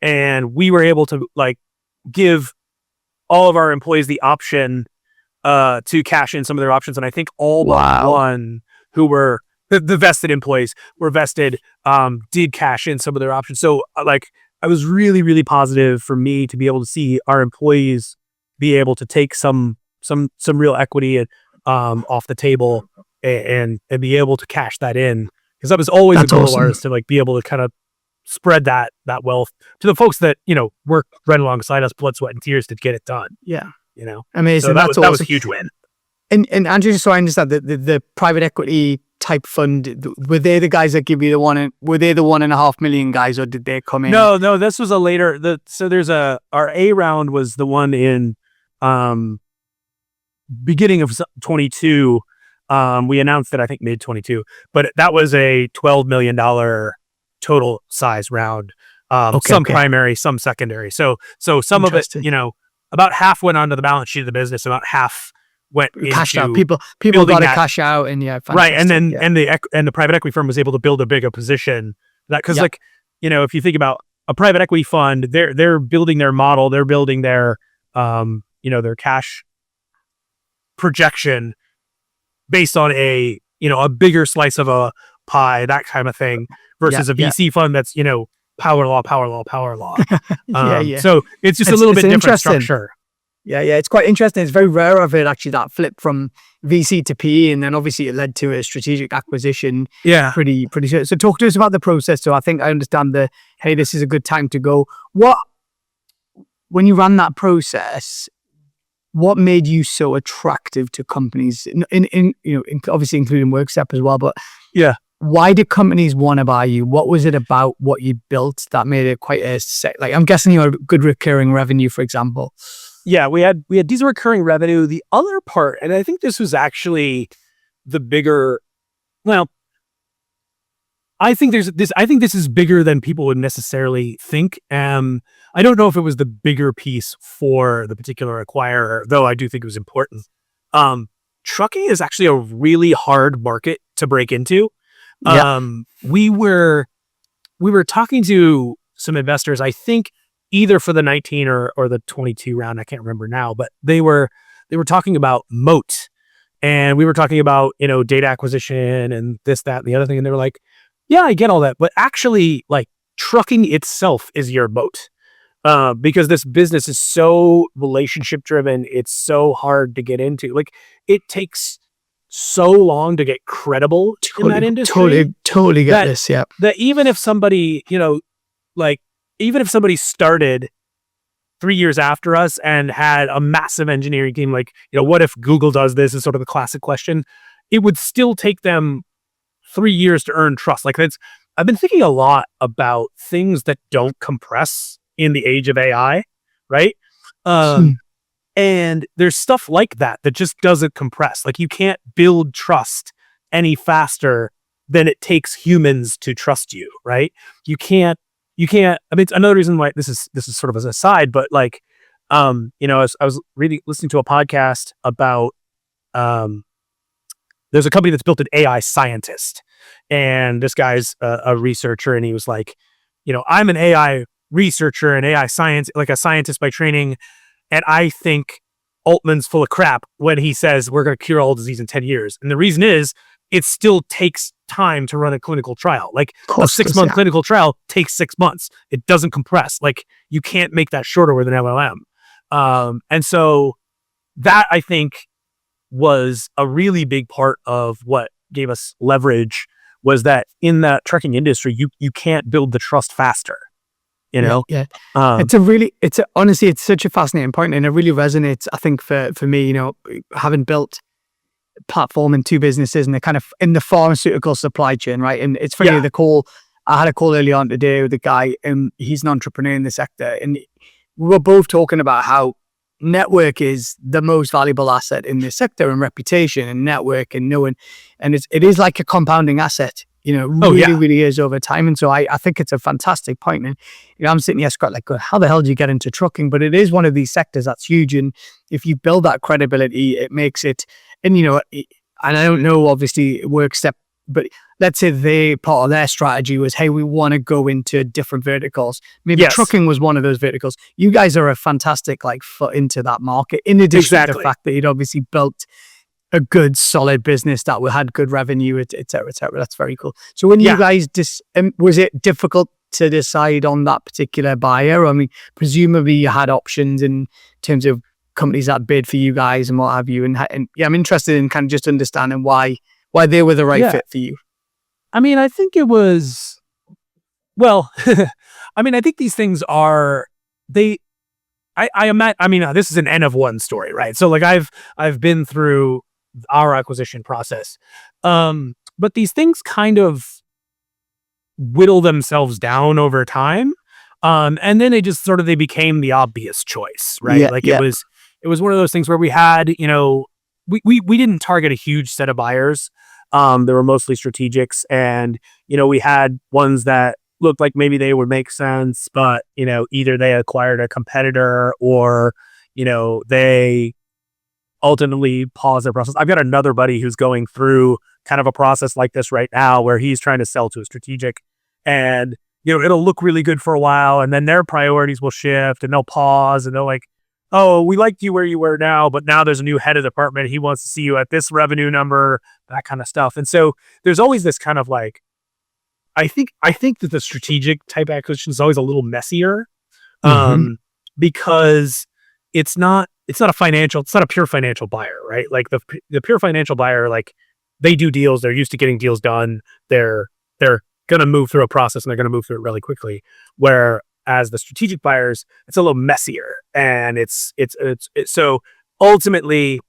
[SPEAKER 1] And we were able to like give all of our employees the option to cash in some of their options. And I think all but one who were the vested employees were vested, did cash in some of their options. So like I was really, really positive for me to be able to see our employees be able to take some real equity off the table and be able to cash that in. Because that was always a goal of ours, to like be able to kind of spread that wealth to the folks that, work right alongside us, blood, sweat, and tears to get it done.
[SPEAKER 2] Yeah.
[SPEAKER 1] Amazing. So that was a huge win.
[SPEAKER 2] And Andrew, just so I understand, the private equity type fund, were they the guys that give you were they the 1.5 million guys, or did they come in?
[SPEAKER 1] No, this was a later, so there's our A round was the one in beginning of 22. We announced it, I think mid 22, but that was a $12 million total size round. Some primary, some secondary. So some of it, about half went onto the balance sheet of the business, about half went
[SPEAKER 2] cashed
[SPEAKER 1] into
[SPEAKER 2] out. People got to cash out, and
[SPEAKER 1] right. And then and the private equity firm was able to build a bigger position. That because like if you think about a private equity fund, they're building their model, they're building their their cash projection based on a bigger slice of a pie, that kind of thing, versus a VC fund that's power law. So it's just a little bit different structure.
[SPEAKER 2] Yeah, it's quite interesting. It's very rare of it actually, that flip from VC to PE, and then obviously it led to a strategic acquisition.
[SPEAKER 1] Yeah,
[SPEAKER 2] pretty sure. So talk to us about the process. So I think I understand hey, this is a good time to go. When you ran that process, what made you so attractive to companies? In obviously including WorkStep as well, but why did companies want to buy you? What was it about what you built that made it quite like? I'm guessing you had good recurring revenue, for example.
[SPEAKER 1] Yeah, we had decent recurring revenue. The other part, and I think this was actually the bigger. Well, I think this is bigger than people would necessarily think. I don't know if it was the bigger piece for the particular acquirer, though I do think it was important. Trucking is actually a really hard market to break into. We were talking to some investors, I think either for the 19 or the 22 round, I can't remember now, but they were talking about Moat, and we were talking about, data acquisition and this, that, and the other thing. And they were like, yeah, I get all that, but actually like trucking itself is your moat. Because this business is so relationship driven, it's so hard to get into. Like it takes so long to get credible in that industry.
[SPEAKER 2] Totally get this. Yeah.
[SPEAKER 1] That even if somebody, even if somebody started 3 years after us and had a massive engineering team, like, what if Google does this is sort of the classic question, it would still take them 3 years to earn trust. Like I've been thinking a lot about things that don't compress in the age of AI, right? And there's stuff like that just doesn't compress. Like you can't build trust any faster than it takes humans to trust you, right? You can't, I mean, it's another reason why this is sort of as an aside, but like, I was listening to a podcast about, there's a company that's built an AI scientist, and this guy's a researcher, and he was like, I'm an AI researcher and AI science, like a scientist by training, and I think Altman's full of crap when he says we're going to cure all disease in 10 years. And the reason is it still takes time to run a clinical trial. Like a 6-month clinical trial takes 6 months. It doesn't compress. Like you can't make that shorter with an LLM. And so that, I think, was a really big part of what gave us leverage, was that in that trucking industry, you can't build the trust faster, you know?
[SPEAKER 2] Yeah.
[SPEAKER 1] Um,
[SPEAKER 2] Honestly, it's such a fascinating point, and it really resonates, I think, for me, having built platform in two businesses, and they're kind of in the pharmaceutical supply chain, right? And it's funny,
[SPEAKER 1] yeah,
[SPEAKER 2] I had a call early on today with a guy, and he's an entrepreneur in the sector, and we were both talking about how network is the most valuable asset in this sector, and reputation and network and knowing, and it is like a compounding asset,
[SPEAKER 1] oh
[SPEAKER 2] really,
[SPEAKER 1] yeah,
[SPEAKER 2] really is over time. And so I think it's a fantastic point. And I'm sitting here scratching like, how the hell do you get into trucking? But it is one of these sectors that's huge, and if you build that credibility, it makes it. And and I don't know, obviously, WorkStep, but let's say part of their strategy was, hey, we want to go into different verticals. Maybe
[SPEAKER 1] yes,
[SPEAKER 2] trucking was one of those verticals. You guys are a fantastic foot into that market, in addition to the
[SPEAKER 1] exactly.
[SPEAKER 2] fact that you'd obviously built a good solid business that had good revenue, et cetera, et cetera. That's very cool. So when you
[SPEAKER 1] Yeah.
[SPEAKER 2] guys was it difficult to decide on that particular buyer? I mean, presumably you had options in terms of companies that bid for you guys and what have you. And yeah, I'm interested in kind of just understanding why they were the right
[SPEAKER 1] Yeah.
[SPEAKER 2] fit for you.
[SPEAKER 1] I mean, I think it was, well, I mean, I think these things are, I mean, this is an N of one story, right? So like I've been through our acquisition process. But these things kind of whittle themselves down over time. And then they became the obvious choice, right?
[SPEAKER 2] Yeah,
[SPEAKER 1] Like
[SPEAKER 2] yeah.
[SPEAKER 1] it was one of those things where we had, we didn't target a huge set of buyers. There were mostly strategics, and, we had ones that looked like maybe they would make sense, but, either they acquired a competitor or, they ultimately pause their process. I've got another buddy who's going through kind of a process like this right now, where he's trying to sell to a strategic, and, it'll look really good for a while, and then their priorities will shift, and they'll pause, and they'll like, oh, we liked you where you were now, but now there's a new head of the department. He wants to see you at this revenue number, that kind of stuff. And so there's always this kind of like, I think that the strategic type acquisition is always a little messier,
[SPEAKER 2] Mhm.
[SPEAKER 1] because it's not a pure financial buyer, right? Like the pure financial buyer, like, they do deals, they're used to getting deals done. They're going to move through a process, and they're going to move through it really quickly. Whereas the strategic buyers, it's a little messier, and it's so ultimately,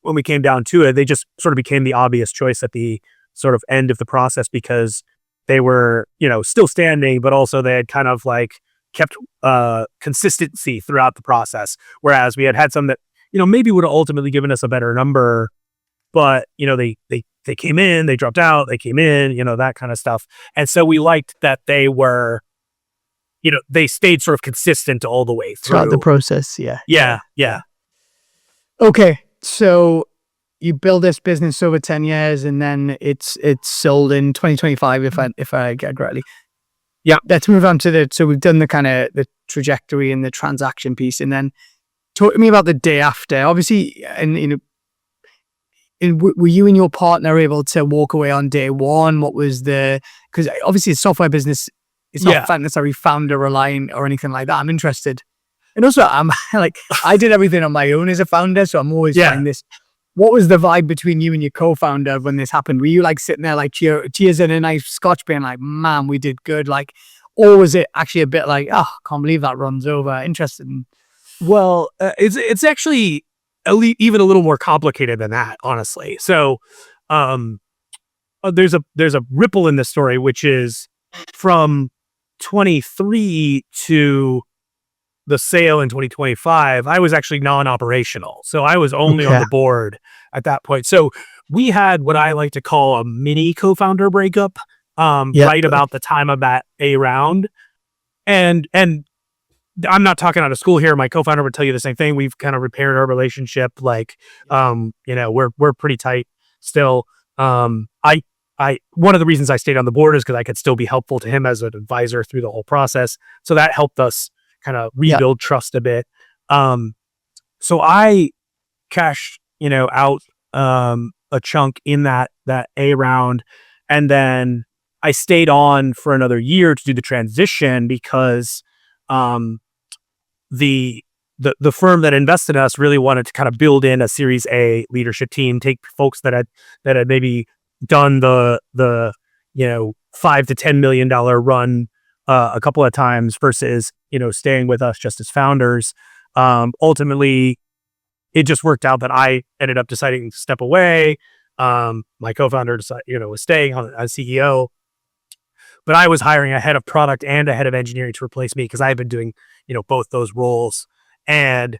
[SPEAKER 1] when we came down to it, they just sort of became the obvious choice at the sort of end of the process, because they were, still standing, but also they had kind of like kept consistency throughout the process. Whereas we had some that, maybe would have ultimately given us a better number, but, they came in, they dropped out, they came in, that kind of stuff. And so we liked that they were, they stayed sort of consistent all the way
[SPEAKER 2] Throughout the
[SPEAKER 1] through.
[SPEAKER 2] process. Yeah.
[SPEAKER 1] Yeah.
[SPEAKER 2] Okay. So you build this business over 10 years, and then it's sold in 2025, if I get it correctly.
[SPEAKER 1] Yeah.
[SPEAKER 2] Let's move on to so we've done the kind of the trajectory and the transaction piece, and then talk to me about the day after. Obviously, and were you and your partner able to walk away on day one? What was because obviously a software business, it's not necessarily founder reliant or anything like that. I'm interested. And also, I'm like, I did everything on my own as a founder, so I'm always finding this. What was the vibe between you and your co-founder when this happened? Were you like sitting there like cheers in a nice scotch, being like, man, we did good? Like, or was it actually a bit like, oh, can't believe that runs over? Interested in.
[SPEAKER 1] Well, it's actually even a little more complicated than that, honestly. So, um, there's a ripple in this story, which is from 23 to the sale in 2025. I was actually non-operational, so I was only on
[SPEAKER 2] Okay.
[SPEAKER 1] the board at that point. So we had what I like to call a mini co-founder breakup, right about the time of that A round, and I'm not talking out of school here. My co-founder would tell you the same thing. We've kind of repaired our relationship. Like, we're pretty tight still. One of the reasons I stayed on the board is because I could still be helpful to him as an advisor through the whole process. So that helped us kind of rebuild trust a bit. So I cashed, out, a chunk in that A round. And then I stayed on for another year to do the transition, because, the the firm that invested in us really wanted to kind of build in a Series A leadership team, take folks that had maybe done the $5 to $10 million run a couple of times versus staying with us just as founders. Ultimately, it just worked out that I ended up deciding to step away. My co-founder decided, was staying as CEO, but I was hiring a head of product and a head of engineering to replace me because I had been doing both those roles. And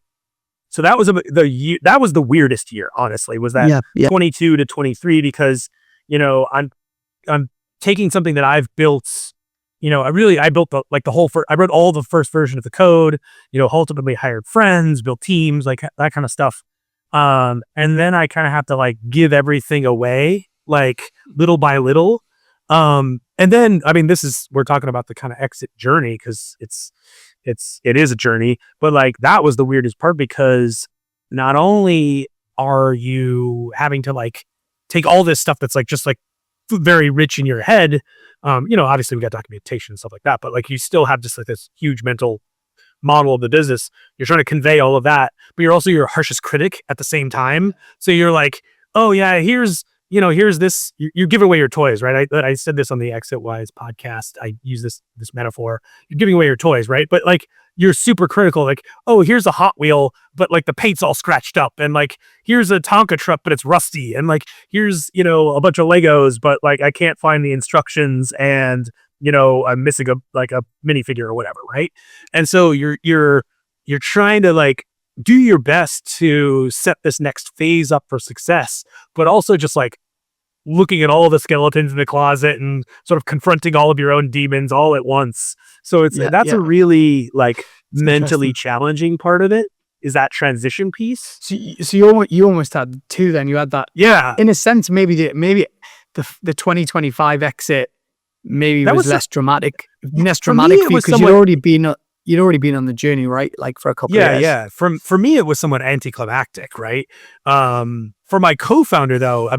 [SPEAKER 1] so that was that was the weirdest year, honestly, was that 22 to 23, because I'm taking something that I've built. I built I wrote all the first version of the code, ultimately hired friends, built teams, like that kind of stuff. And then I kind of have to give everything away, little by little. And then, we're talking about the kind of exit journey, because it is a journey, but that was the weirdest part, because not only are you having to take all this stuff that's just very rich in your head, obviously we got documentation and stuff like that, but you still have just this huge mental model of the business. You're trying to convey all of that, but you're also your harshest critic at the same time. So you're oh yeah, here's this, you give away your toys, right? I said this on the Exit Wise podcast. I use this metaphor. You're giving away your toys, right? But you're super critical. Oh, here's a Hot Wheel, but the paint's all scratched up, and here's a Tonka truck, but it's rusty, and here's a bunch of Legos, but I can't find the instructions, and I'm missing a minifigure or whatever, right? And so you're trying to do your best to set this next phase up for success, but also just looking at all the skeletons in the closet and sort of confronting all of your own demons all at once. So that's a really mentally challenging part of it, is that transition piece.
[SPEAKER 2] So you almost had two then. You had that.
[SPEAKER 1] Yeah.
[SPEAKER 2] In a sense, maybe the 2025 exit was less dramatic for you, because you'd already been on the journey, right? For a couple of years.
[SPEAKER 1] Yeah. For me, it was somewhat anticlimactic, right? For my co-founder though,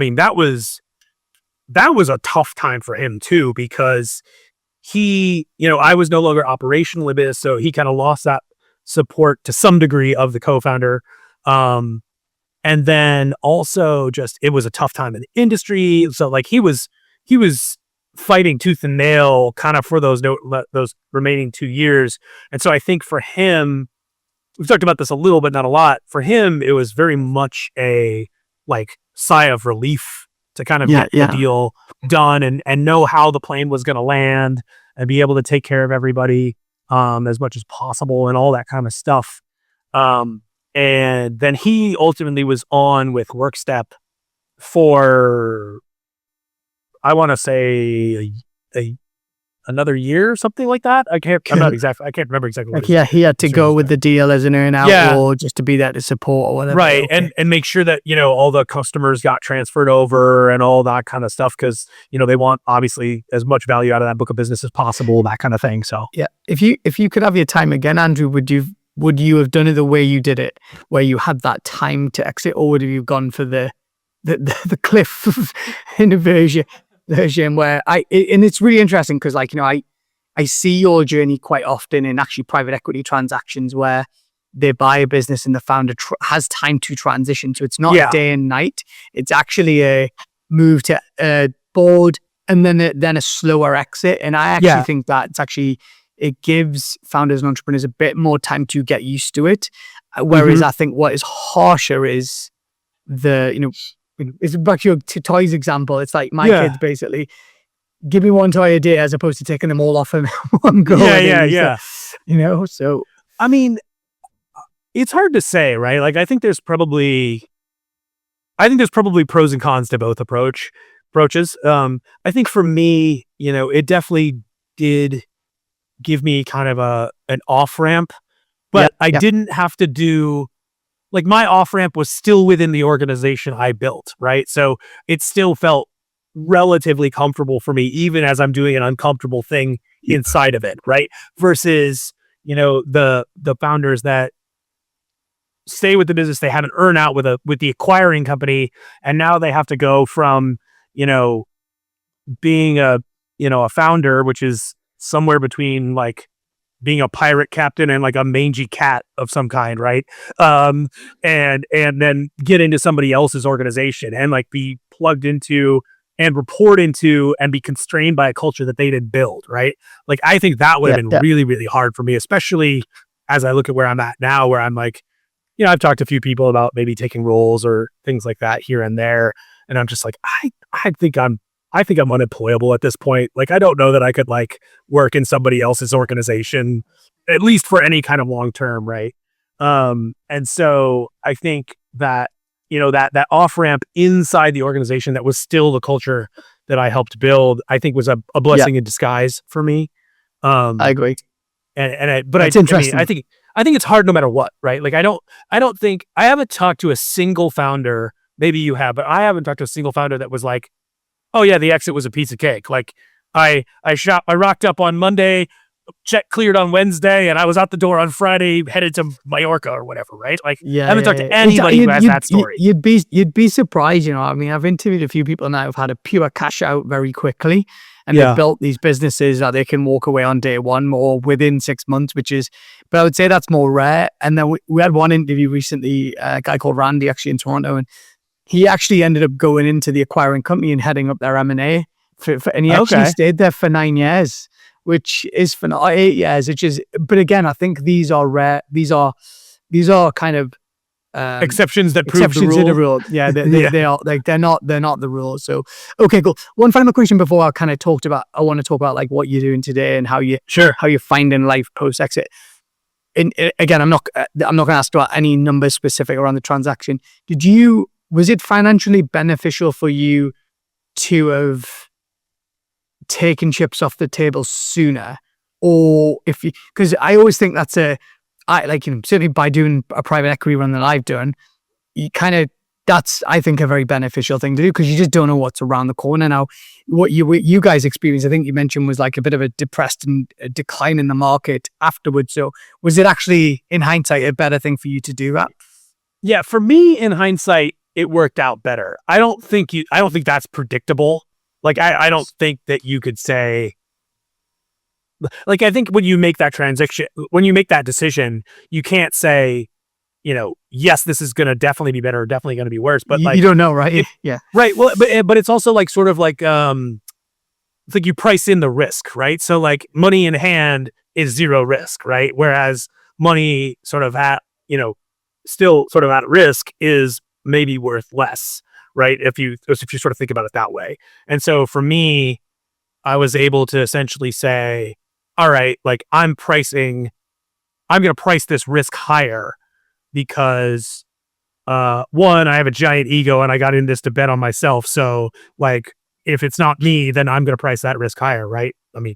[SPEAKER 1] that was a tough time for him too, because he, I was no longer operational in this, so he kind of lost that support to some degree of the co-founder. And then also just, it was a tough time in the industry. So he was fighting tooth and nail kind of for those remaining 2 years. And so I think for him, we've talked about this a little, but not a lot. For him, it was very much a sigh of relief to kind of get the deal done and know how the plane was going to land and be able to take care of everybody as much as possible and all that kind of stuff. And then he ultimately was on with WorkStep for, I want to say another year or something like that. I can't remember exactly.
[SPEAKER 2] He had to go with the deal as an earn out, or just to be there to support or whatever.
[SPEAKER 1] Right. Okay. And make sure that, all the customers got transferred over and all that kind of stuff. Cause they want obviously as much value out of that book of business as possible, that kind of thing. So
[SPEAKER 2] yeah. If you could have your time again, Andrew, would you have done it the way you did it, where you had that time to exit, or would you have gone for the cliff inversion where and it's really interesting because I see your journey quite often in actually private equity transactions where they buy a business and the founder has time to transition. So it's not a day and night. It's actually a move to a board and then a slower exit. And I actually think that it gives founders and entrepreneurs a bit more time to get used to it. Whereas I think what is harsher is it's back to your toys example. It's my kids basically give me one toy a day as opposed to taking them all off in one go.
[SPEAKER 1] Yeah.
[SPEAKER 2] So
[SPEAKER 1] it's hard to say, right? I think there's probably pros and cons to both approaches. I think for me, it definitely did give me kind of an off ramp, but I didn't have to do. My off-ramp was still within the organization I built, right? So it still felt relatively comfortable for me, even as I'm doing an uncomfortable thing inside of it, right? Versus, the founders that stay with the business, they had an earn out with the acquiring company, and now they have to go from, being a founder, which is somewhere between being a pirate captain and like a mangy cat of some kind, right? And then get into somebody else's organization and like be plugged into and report into and be constrained by a culture that they didn't build, right? Like I think that would have been really, really hard for me, especially as I look at where I'm at now, where I'm like, I've talked to a few people about maybe taking roles or things like that here and there. And I'm just like, I think I'm unemployable at this point. Like, I don't know that I could like work in somebody else's organization, at least for any kind of long term. Right. And so I think that, that off ramp inside the organization that was still the culture that I helped build, I think was a blessing in disguise for me.
[SPEAKER 2] I agree.
[SPEAKER 1] But it's interesting. I think it's hard no matter what, right? Like, I don't think I haven't talked to a single founder. Maybe you have, but I haven't talked to a single founder that was like, oh yeah, the exit was a piece of cake. Like I rocked up on Monday, check cleared on Wednesday, and I was out the door on Friday, headed to Mallorca or whatever, right? Like I haven't talked to anybody who has that story.
[SPEAKER 2] You'd be surprised, I mean, I've interviewed a few people now who've had a pure cash out very quickly, and they've built these businesses that they can walk away on day one or within 6 months, but I would say that's more rare. And then we had one interview recently, a guy called Randy actually in Toronto, and he actually ended up going into the acquiring company and heading up their M&A and he actually stayed there for 9 years, which is for 8 years, but again, I think these are rare. These are kind of
[SPEAKER 1] exceptions that prove the rule.
[SPEAKER 2] Yeah, they are like, they're not the rule. So, okay, cool. One final question before I want to talk about like what you're doing today and how you're finding life post exit. And again, I'm not going to ask about any numbers specific around the transaction. Was it financially beneficial for you to have taken chips off the table sooner? Or because I always think certainly by doing a private equity run that I've done, that's, I think, a very beneficial thing to do because you just don't know what's around the corner. Now, what you guys experienced, I think you mentioned, was like a bit of a depressed and a decline in the market afterwards. So was it actually, in hindsight, a better thing for you to do that?
[SPEAKER 1] Yeah, for me, in hindsight, it worked out better. I don't think that's predictable. Like, I don't think that you could say, like, I think when you make that decision, you can't say, yes, this is going to definitely be better or definitely going to be worse. But like,
[SPEAKER 2] you don't know, right? Yeah.
[SPEAKER 1] Right. Well, but it's also like sort of like, it's like you price in the risk, right? So like money in hand is zero risk, right? Whereas money sort of still sort of at risk is maybe worth less, right? If you sort of think about it that way. And so for me, I was able to essentially say, all right, like I'm going to price this risk higher because one, I have a giant ego and I got in this to bet on myself. So like, if it's not me, then I'm going to price that risk higher, right? I mean,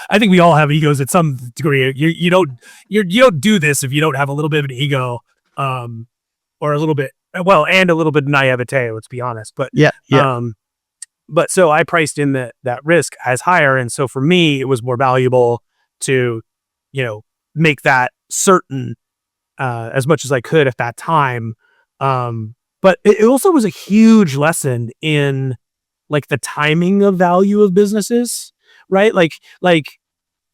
[SPEAKER 1] I think we all have egos at some degree. You don't do this if you don't have a little bit of an ego, or a little bit, and a little bit of naivete, let's be honest. But but so I priced in that risk as higher. And so for me, it was more valuable to, make that certain as much as I could at that time. But it also was a huge lesson in like the timing of value of businesses, right? Like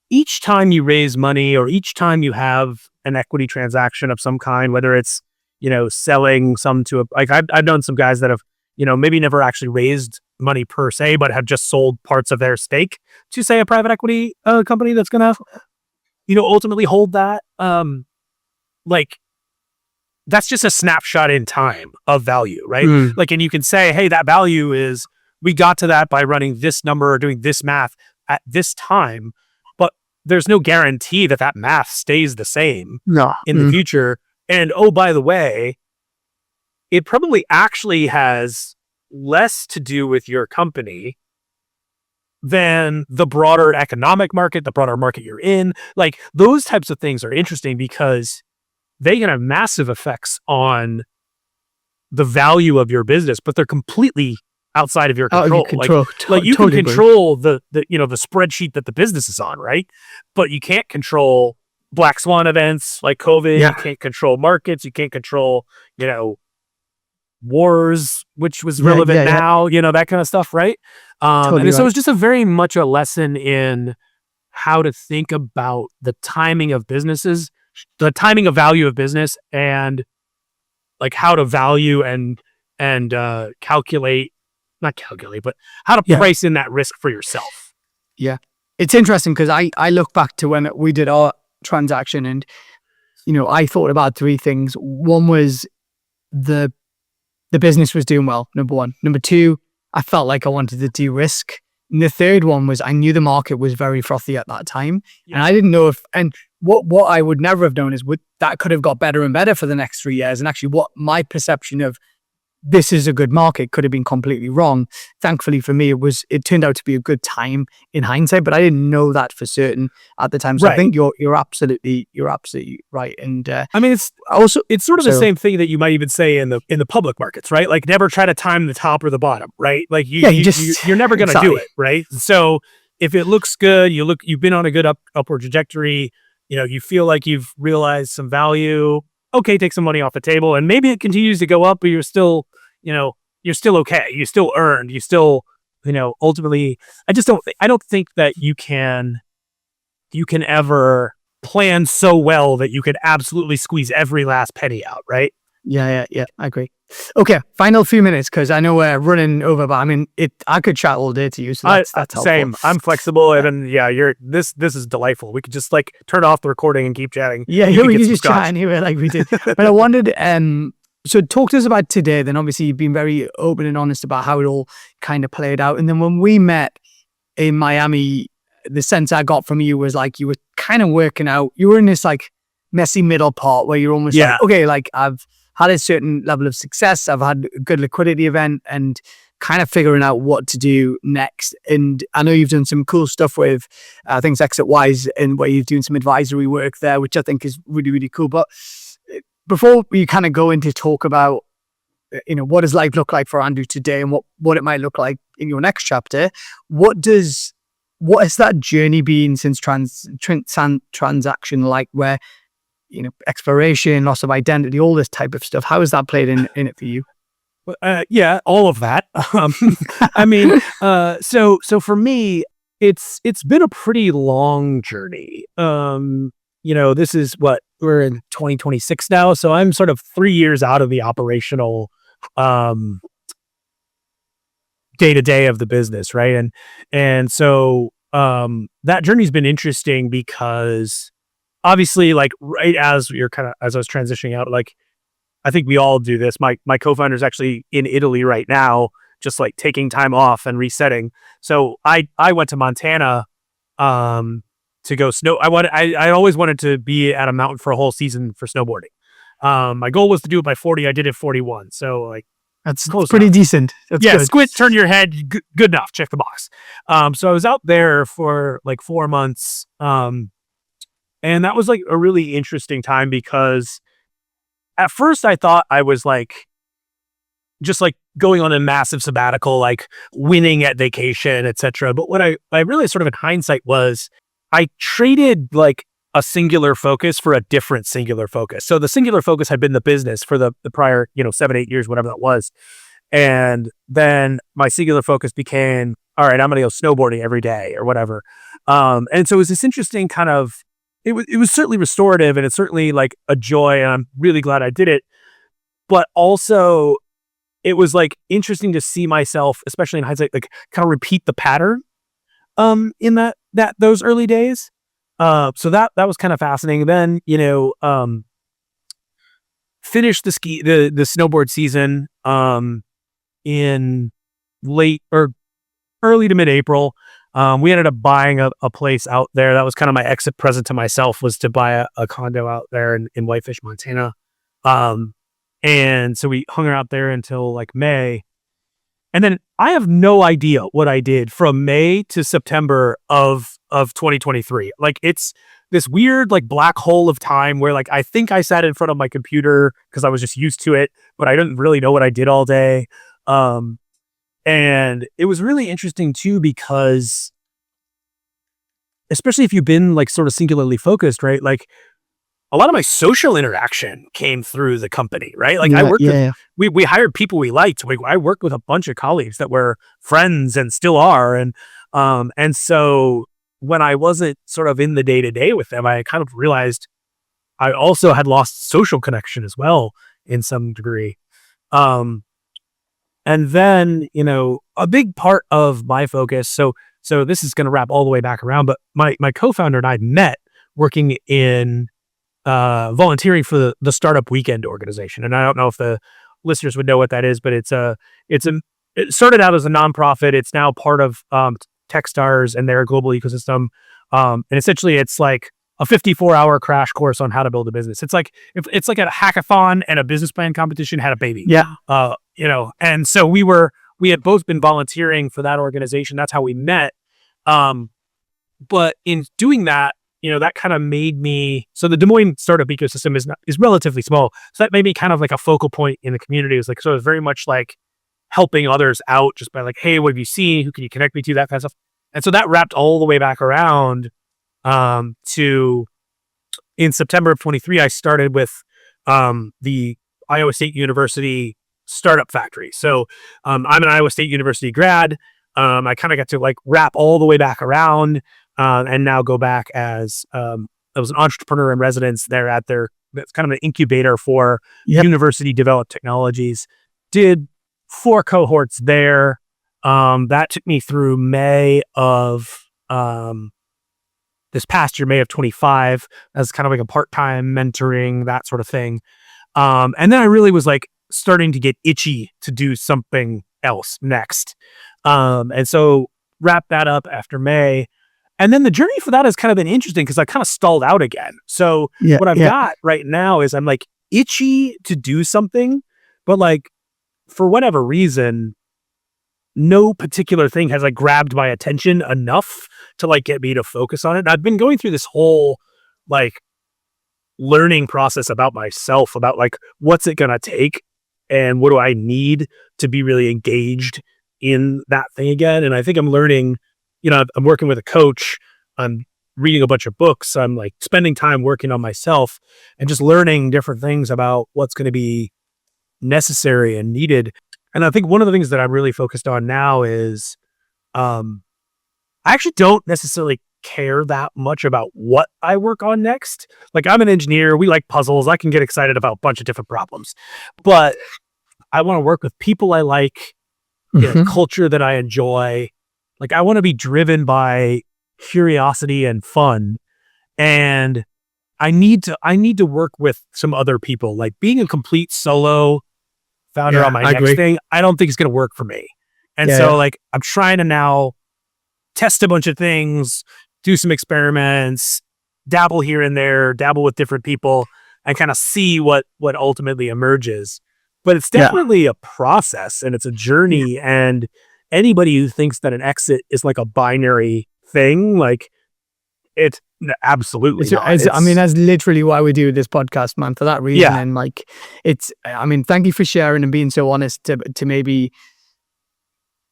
[SPEAKER 1] each time you raise money or each time you have an equity transaction of some kind, whether it's, selling some to I've known some guys that have, maybe never actually raised money per se, but have just sold parts of their stake to, say, a private equity company that's going to, ultimately hold that. Like that's just a snapshot in time of value, right? Like, and you can say, hey, that value is, we got to that by running this number or doing this math at this time, but there's no guarantee that math stays the same in the future. And oh, by the way, it probably actually has less to do with your company than the broader economic market, the broader market you're in. Like those types of things are interesting because they can have massive effects on the value of your business, but they're completely outside of your control. You can control the spreadsheet that the business is on, right? But you can't control black swan events like COVID. You can't control markets. You can't control, wars, which was relevant now, that kind of stuff, right? And so it was just a very much a lesson in how to think about the timing of businesses, the timing of value of business, and like how to value and calculate, not calculate, but how to price in that risk for yourself.
[SPEAKER 2] Yeah. It's interesting because I look back to when we did our transaction, and, I thought about three things. One was the business was doing well, number one. Number two, I felt like I wanted to de-risk. And the third one was I knew the market was very frothy at that time. Yeah. And I didn't know what I would never have known is that could have got better and better for the next 3 years. And actually what my perception of this is a good market could have been completely wrong. Thankfully for me, it turned out to be a good time in hindsight, but I didn't know that for certain at the time. So I think you're absolutely right. And
[SPEAKER 1] I mean, it's sort of the same thing that you might even say in the public markets, right? Like never try to time the top or the bottom, right? Like you're never going to do it, right? So if it looks good, you've been on a good upward trajectory, you feel like you've realized some value. Okay, take some money off the table, and maybe it continues to go up, but you're still okay. You still earned. You still, ultimately. I don't think that you can ever plan so well that you could absolutely squeeze every last penny out, right?
[SPEAKER 2] Yeah. I agree. Okay, final few minutes because I know we're running over, but I mean, I could chat all day to you. So that's helpful.
[SPEAKER 1] Same. I'm flexible, and then this is delightful. We could just like turn off the recording and keep chatting.
[SPEAKER 2] Yeah, we could just chat anyway, like we did. But I wondered, so talk to us about today. Then obviously you've been very open and honest about how it all kind of played out. And then when we met in Miami, the sense I got from you was like you were kind of working out. You were in this like messy middle part where you're almost like, okay, like I've had a certain level of success. I've had a good liquidity event and kind of figuring out what to do next. And I know you've done some cool stuff with things ExitWise, and where you're doing some advisory work there, which I think is really, really cool. But before we kind of go into talk about, what does life look like for Andrew today and what it might look like in your next chapter, what has that journey been since transaction like, where exploration, loss of identity, all this type of stuff? How has that played in it for you?
[SPEAKER 1] Yeah, all of that. I mean, so for me, it's been a pretty long journey. This is what we're in 2026 now. So I'm sort of 3 years out of the operational, day to day of the business. Right. And so, that journey's been interesting because obviously, like right as as I was transitioning out, like I think we all do this. My co-founder is actually in Italy right now, just like taking time off and resetting. So I went to Montana to go snow. I always wanted to be at a mountain for a whole season for snowboarding. My goal was to do it by 40. I did it 41. So like
[SPEAKER 2] that's pretty decent. That's good.
[SPEAKER 1] Squint, turn your head. Good enough. Check the box. So I was out there for like 4 months. And that was like a really interesting time because at first I thought I was like, just like going on a massive sabbatical, like winning at vacation, etc. But what I realized sort of in hindsight was I traded like a singular focus for a different singular focus. So the singular focus had been the business for the prior, 7-8 years, whatever that was. And then my singular focus became, all right, I'm going to go snowboarding every day or whatever. And so it was this interesting kind of, it was certainly restorative, and it's certainly like a joy, and I'm really glad I did it. But also it was like interesting to see myself, especially in hindsight, like kind of repeat the pattern in those early days. So that was kind of fascinating. Then, finished the snowboard season in late or early to mid-April. We ended up buying a place out there. That was kind of my exit present to myself, was to buy a condo out there in Whitefish, Montana. And so we hung out there until like May. And then I have no idea what I did from May to September of 2023. Like it's this weird like black hole of time where like I think I sat in front of my computer because I was just used to it, but I didn't really know what I did all day. And it was really interesting too, because especially if you've been like sort of singularly focused, right? Like a lot of my social interaction came through the company, right? Like I worked with, we hired people we liked. I worked with a bunch of colleagues that were friends and still are. And so when I wasn't sort of in the day to day with them, I kind of realized I also had lost social connection as well in some degree. And then, a big part of my focus, so this is going to wrap all the way back around, but my co-founder and I met working in volunteering for the Startup Weekend organization. And I don't know if the listeners would know what that is, but it started out as a nonprofit. It's now part of Techstars and their global ecosystem. And essentially it's like a 54-hour crash course on how to build a business. It's like it's like a hackathon and a business plan competition had a baby.
[SPEAKER 2] Yeah.
[SPEAKER 1] And so we had both been volunteering for that organization. That's how we met. But in doing that, that kind of made me, so the Des Moines startup ecosystem is relatively small. So that made me kind of like a focal point in the community. It was like, so it was very much like helping others out just by like, hey, what have you seen? Who can you connect me to? That kind of stuff. And so that wrapped all the way back around to in September of 23, I started with the Iowa State University Startup Factory. So I'm an Iowa State University grad. I kind of got to like wrap all the way back around and now go back as I was an entrepreneur in residence there at that's kind of an incubator for university developed technologies. Did 4 cohorts there. That took me through May of this past year, May of 25, as kind of like a part-time mentoring, that sort of thing. And then I really was like starting to get itchy to do something else next. And so wrap that up after May. And then the journey for that has kind of been interesting because I kind of stalled out again. So what I've got right now is I'm like itchy to do something, but like for whatever reason, no particular thing has like grabbed my attention enough to like get me to focus on it. And I've been going through this whole like learning process about myself, about like what's it gonna take and what do I need to be really engaged in that thing again. And I think I'm learning, I'm working with a coach, I'm reading a bunch of books, I'm like spending time working on myself and just learning different things about what's going to be necessary and needed. And I think one of the things that I'm really focused on now is I actually don't necessarily care that much about what I work on next. Like I'm an engineer, we like puzzles, I can get excited about a bunch of different problems, but I want to work with people I like, in a culture that I enjoy. Like I want to be driven by curiosity and fun. And I need to work with some other people. Like being a complete solo founder on my next thing, I don't think it's going to work for me. And like, I'm trying to now test a bunch of things, do some experiments, dabble here and there, dabble with different people and kind of see what ultimately emerges. But it's definitely a process and it's a journey. And anybody who thinks that an exit is like a binary thing, like it's absolutely not.
[SPEAKER 2] I mean, that's literally why we do this podcast, man, for that reason. And like, thank you for sharing and being so honest to maybe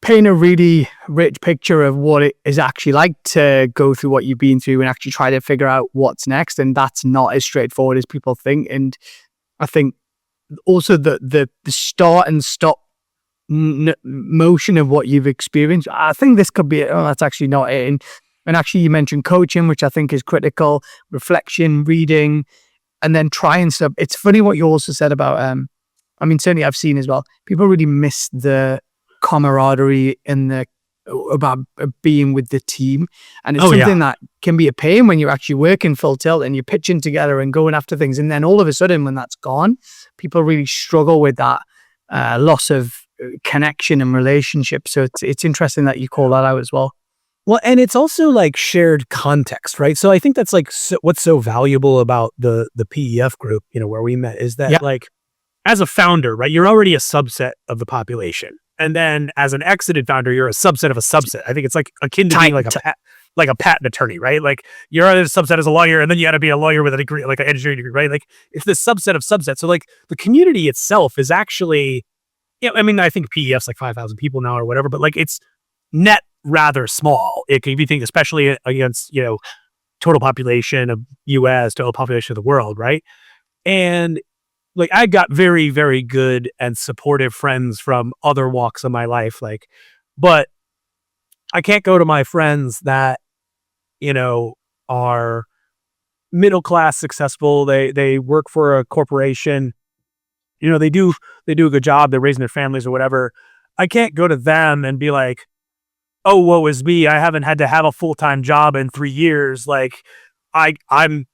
[SPEAKER 2] paint a really rich picture of what it is actually like to go through what you've been through and actually try to figure out what's next. And that's not as straightforward as people think. And I think also the start and stop motion of what you've experienced. I think this could be, that's actually not it. And actually you mentioned coaching, which I think is critical, reflection, reading, and then trying stuff. It's funny what you also said about, certainly I've seen as well, people really miss the camaraderie and about being with the team. And it's something that can be a pain when you're actually working full tilt and you're pitching together and going after things. And then all of a sudden when that's gone, people really struggle with that loss of connection and relationship. So it's interesting that you call that out as well.
[SPEAKER 1] Well, and it's also like shared context, right? So I think that's like what's so valuable about the PEF group, where we met is that like as a founder, right, you're already a subset of the population. And then as an exited founder, you're a subset of a subset. I think it's like akin to being like a patent attorney, right? Like you're a subset as a lawyer, and then you got to be a lawyer with a degree, like an engineering degree, right? Like it's this subset of subsets. So like the community itself is actually, I think PEF's like 5,000 people now or whatever, but like it's net rather small. It can be think, especially against, total population of US, total population of the world, right? And like I got very, very good and supportive friends from other walks of my life, but I can't go to my friends that, are middle class successful. They work for a corporation. They do a good job. They're raising their families or whatever. I can't go to them and be like, oh, woe is me. I haven't had to have a full-time job in 3 years. Like I'm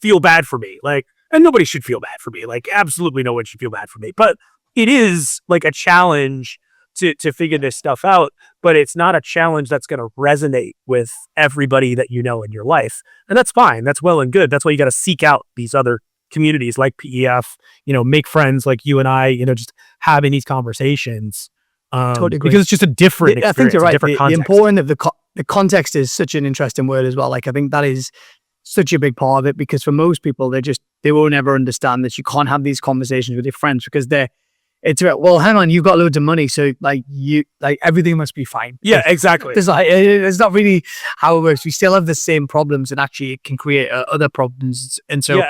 [SPEAKER 1] feel bad for me. Like, and nobody should feel bad for me. Like, absolutely no one should feel bad for me. But it is like a challenge to figure this stuff out. But it's not a challenge that's going to resonate with everybody that you know in your life. And that's fine. That's well and good. That's why you got to seek out these other communities like PEF, make friends like you and I, just having these conversations.
[SPEAKER 2] Totally agree.
[SPEAKER 1] Because it's just a different experience.
[SPEAKER 2] I think you're right.
[SPEAKER 1] The
[SPEAKER 2] importance of the context is such an interesting word as well. Like, I think that is such a big part of it, because for most people, they won't ever understand that you can't have these conversations with your friends because it's about, well, hang on, you've got loads of money, so everything must be fine.
[SPEAKER 1] Yeah, exactly.
[SPEAKER 2] It's not really how it works. We still have the same problems, and actually it can create other problems. And so,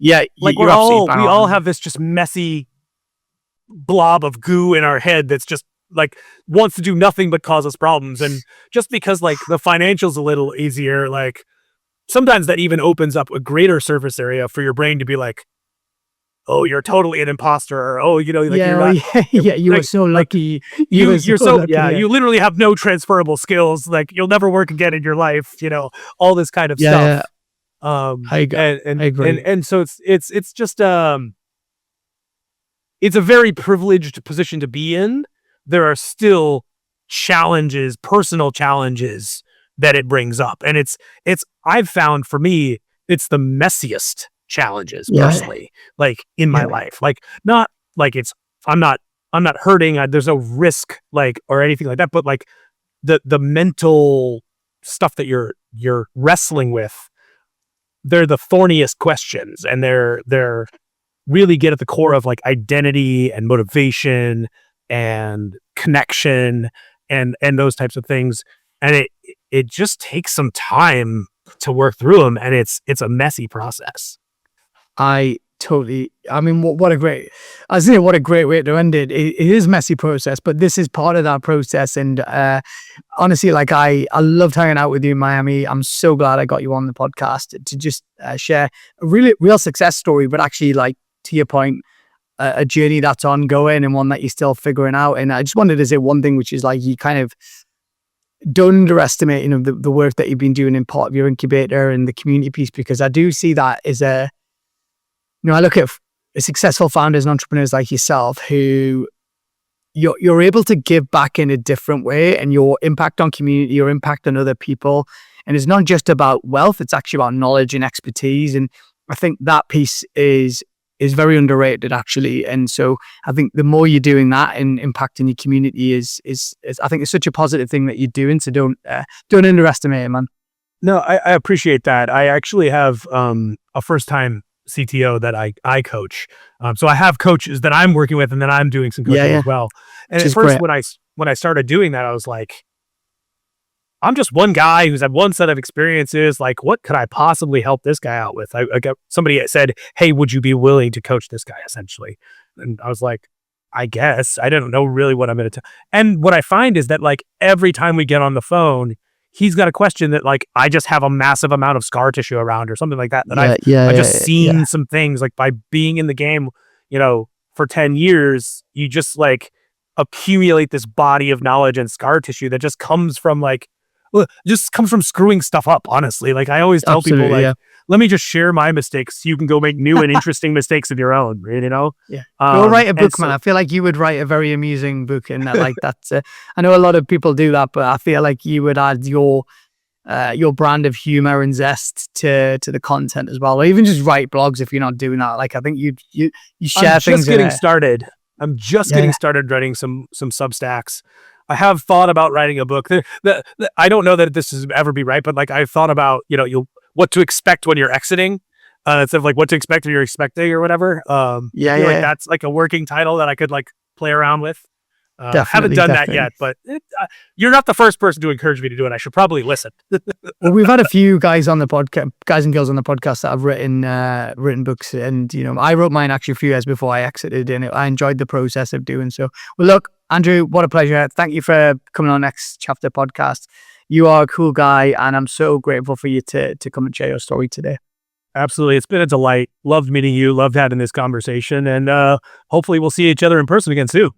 [SPEAKER 1] like we all have this just messy blob of goo in our head that's just like wants to do nothing but cause us problems. And just because like the financial's a little easier, like sometimes that even opens up a greater surface area for your brain to be like, oh, you're totally an imposter, or oh, you're not.
[SPEAKER 2] You were so lucky.
[SPEAKER 1] You're so lucky. You literally have no transferable skills. Like, you'll never work again in your life. All this kind of stuff.
[SPEAKER 2] I agree.
[SPEAKER 1] And so it's just it's a very privileged position to be in. There are still challenges, personal challenges that it brings up, and I've found for me it's the messiest challenges personally, like in my life. Like, not like I'm not hurting. There's no risk like or anything like that, but like the mental stuff that you're wrestling with, they're the thorniest questions, and they're really get at the core of like identity and motivation and connection and those types of things. And it just takes some time to work through them, and it's a messy process.
[SPEAKER 2] What a great way to end it. It is a messy process, but this is part of that process. And honestly, like I loved hanging out with you in Miami. I'm so glad I got you on the podcast to just share a real success story, but actually, like, to your point, a journey that's ongoing and one that you're still figuring out. And I just wanted to say one thing, which is like, you kind of don't underestimate, the work that you've been doing in part of your incubator and the community piece, because I do see that as I look at successful founders and entrepreneurs like yourself who you're able to give back in a different way, and your impact on community, your impact on other people. And it's not just about wealth, it's actually about knowledge and expertise. And I think that piece is very underrated, actually. And so I think the more you're doing that and impacting your community is I think it's such a positive thing that you're doing. So don't underestimate it, man.
[SPEAKER 1] No, I appreciate that. I actually have a first-time CTO that I coach. So I have coaches that I'm working with, and then I'm doing some coaching as well. And at first, when I started doing that, I was like, I'm just one guy who's had one set of experiences. Like, what could I possibly help this guy out with? I got somebody that said, hey, would you be willing to coach this guy, essentially? And I was like, I guess. I don't know really what I'm going to tell. And what I find is that, like, every time we get on the phone, he's got a question that, like, I just have a massive amount of scar tissue around or something like that. I've just seen some things, like, by being in the game, for 10 years, you just like accumulate this body of knowledge and scar tissue that just comes from screwing stuff up, honestly. Like, I always tell people, like, let me just share my mistakes so you can go make new and interesting mistakes of your own,
[SPEAKER 2] Yeah. Go write a book, man. I feel like you would write a very amusing book, and that's I know a lot of people do that, but I feel like you would add your brand of humor and zest to the content as well, or even just write blogs if you're not doing that. Like, I think you share things.
[SPEAKER 1] I'm just getting started writing some Substacks. I have thought about writing a book. I don't know that this will ever be right, but like, I've thought about, what to expect when you're exiting, instead of like what to expect when you're expecting or whatever. Like that's like a working title that I could like play around with. Haven't done that yet, but you're not the first person to encourage me to do it. I should probably listen.
[SPEAKER 2] Well, we've had a few guys on the podcast, guys and girls on the podcast that have written books, and I wrote mine actually a few years before I exited, and I enjoyed the process of doing so. Well, look, Andrew, what a pleasure. Thank you for coming on Next Chapter podcast. You are a cool guy, and I'm so grateful for you to come and share your story today.
[SPEAKER 1] Absolutely. It's been a delight. Loved meeting you. Loved having this conversation. And hopefully we'll see each other in person again soon.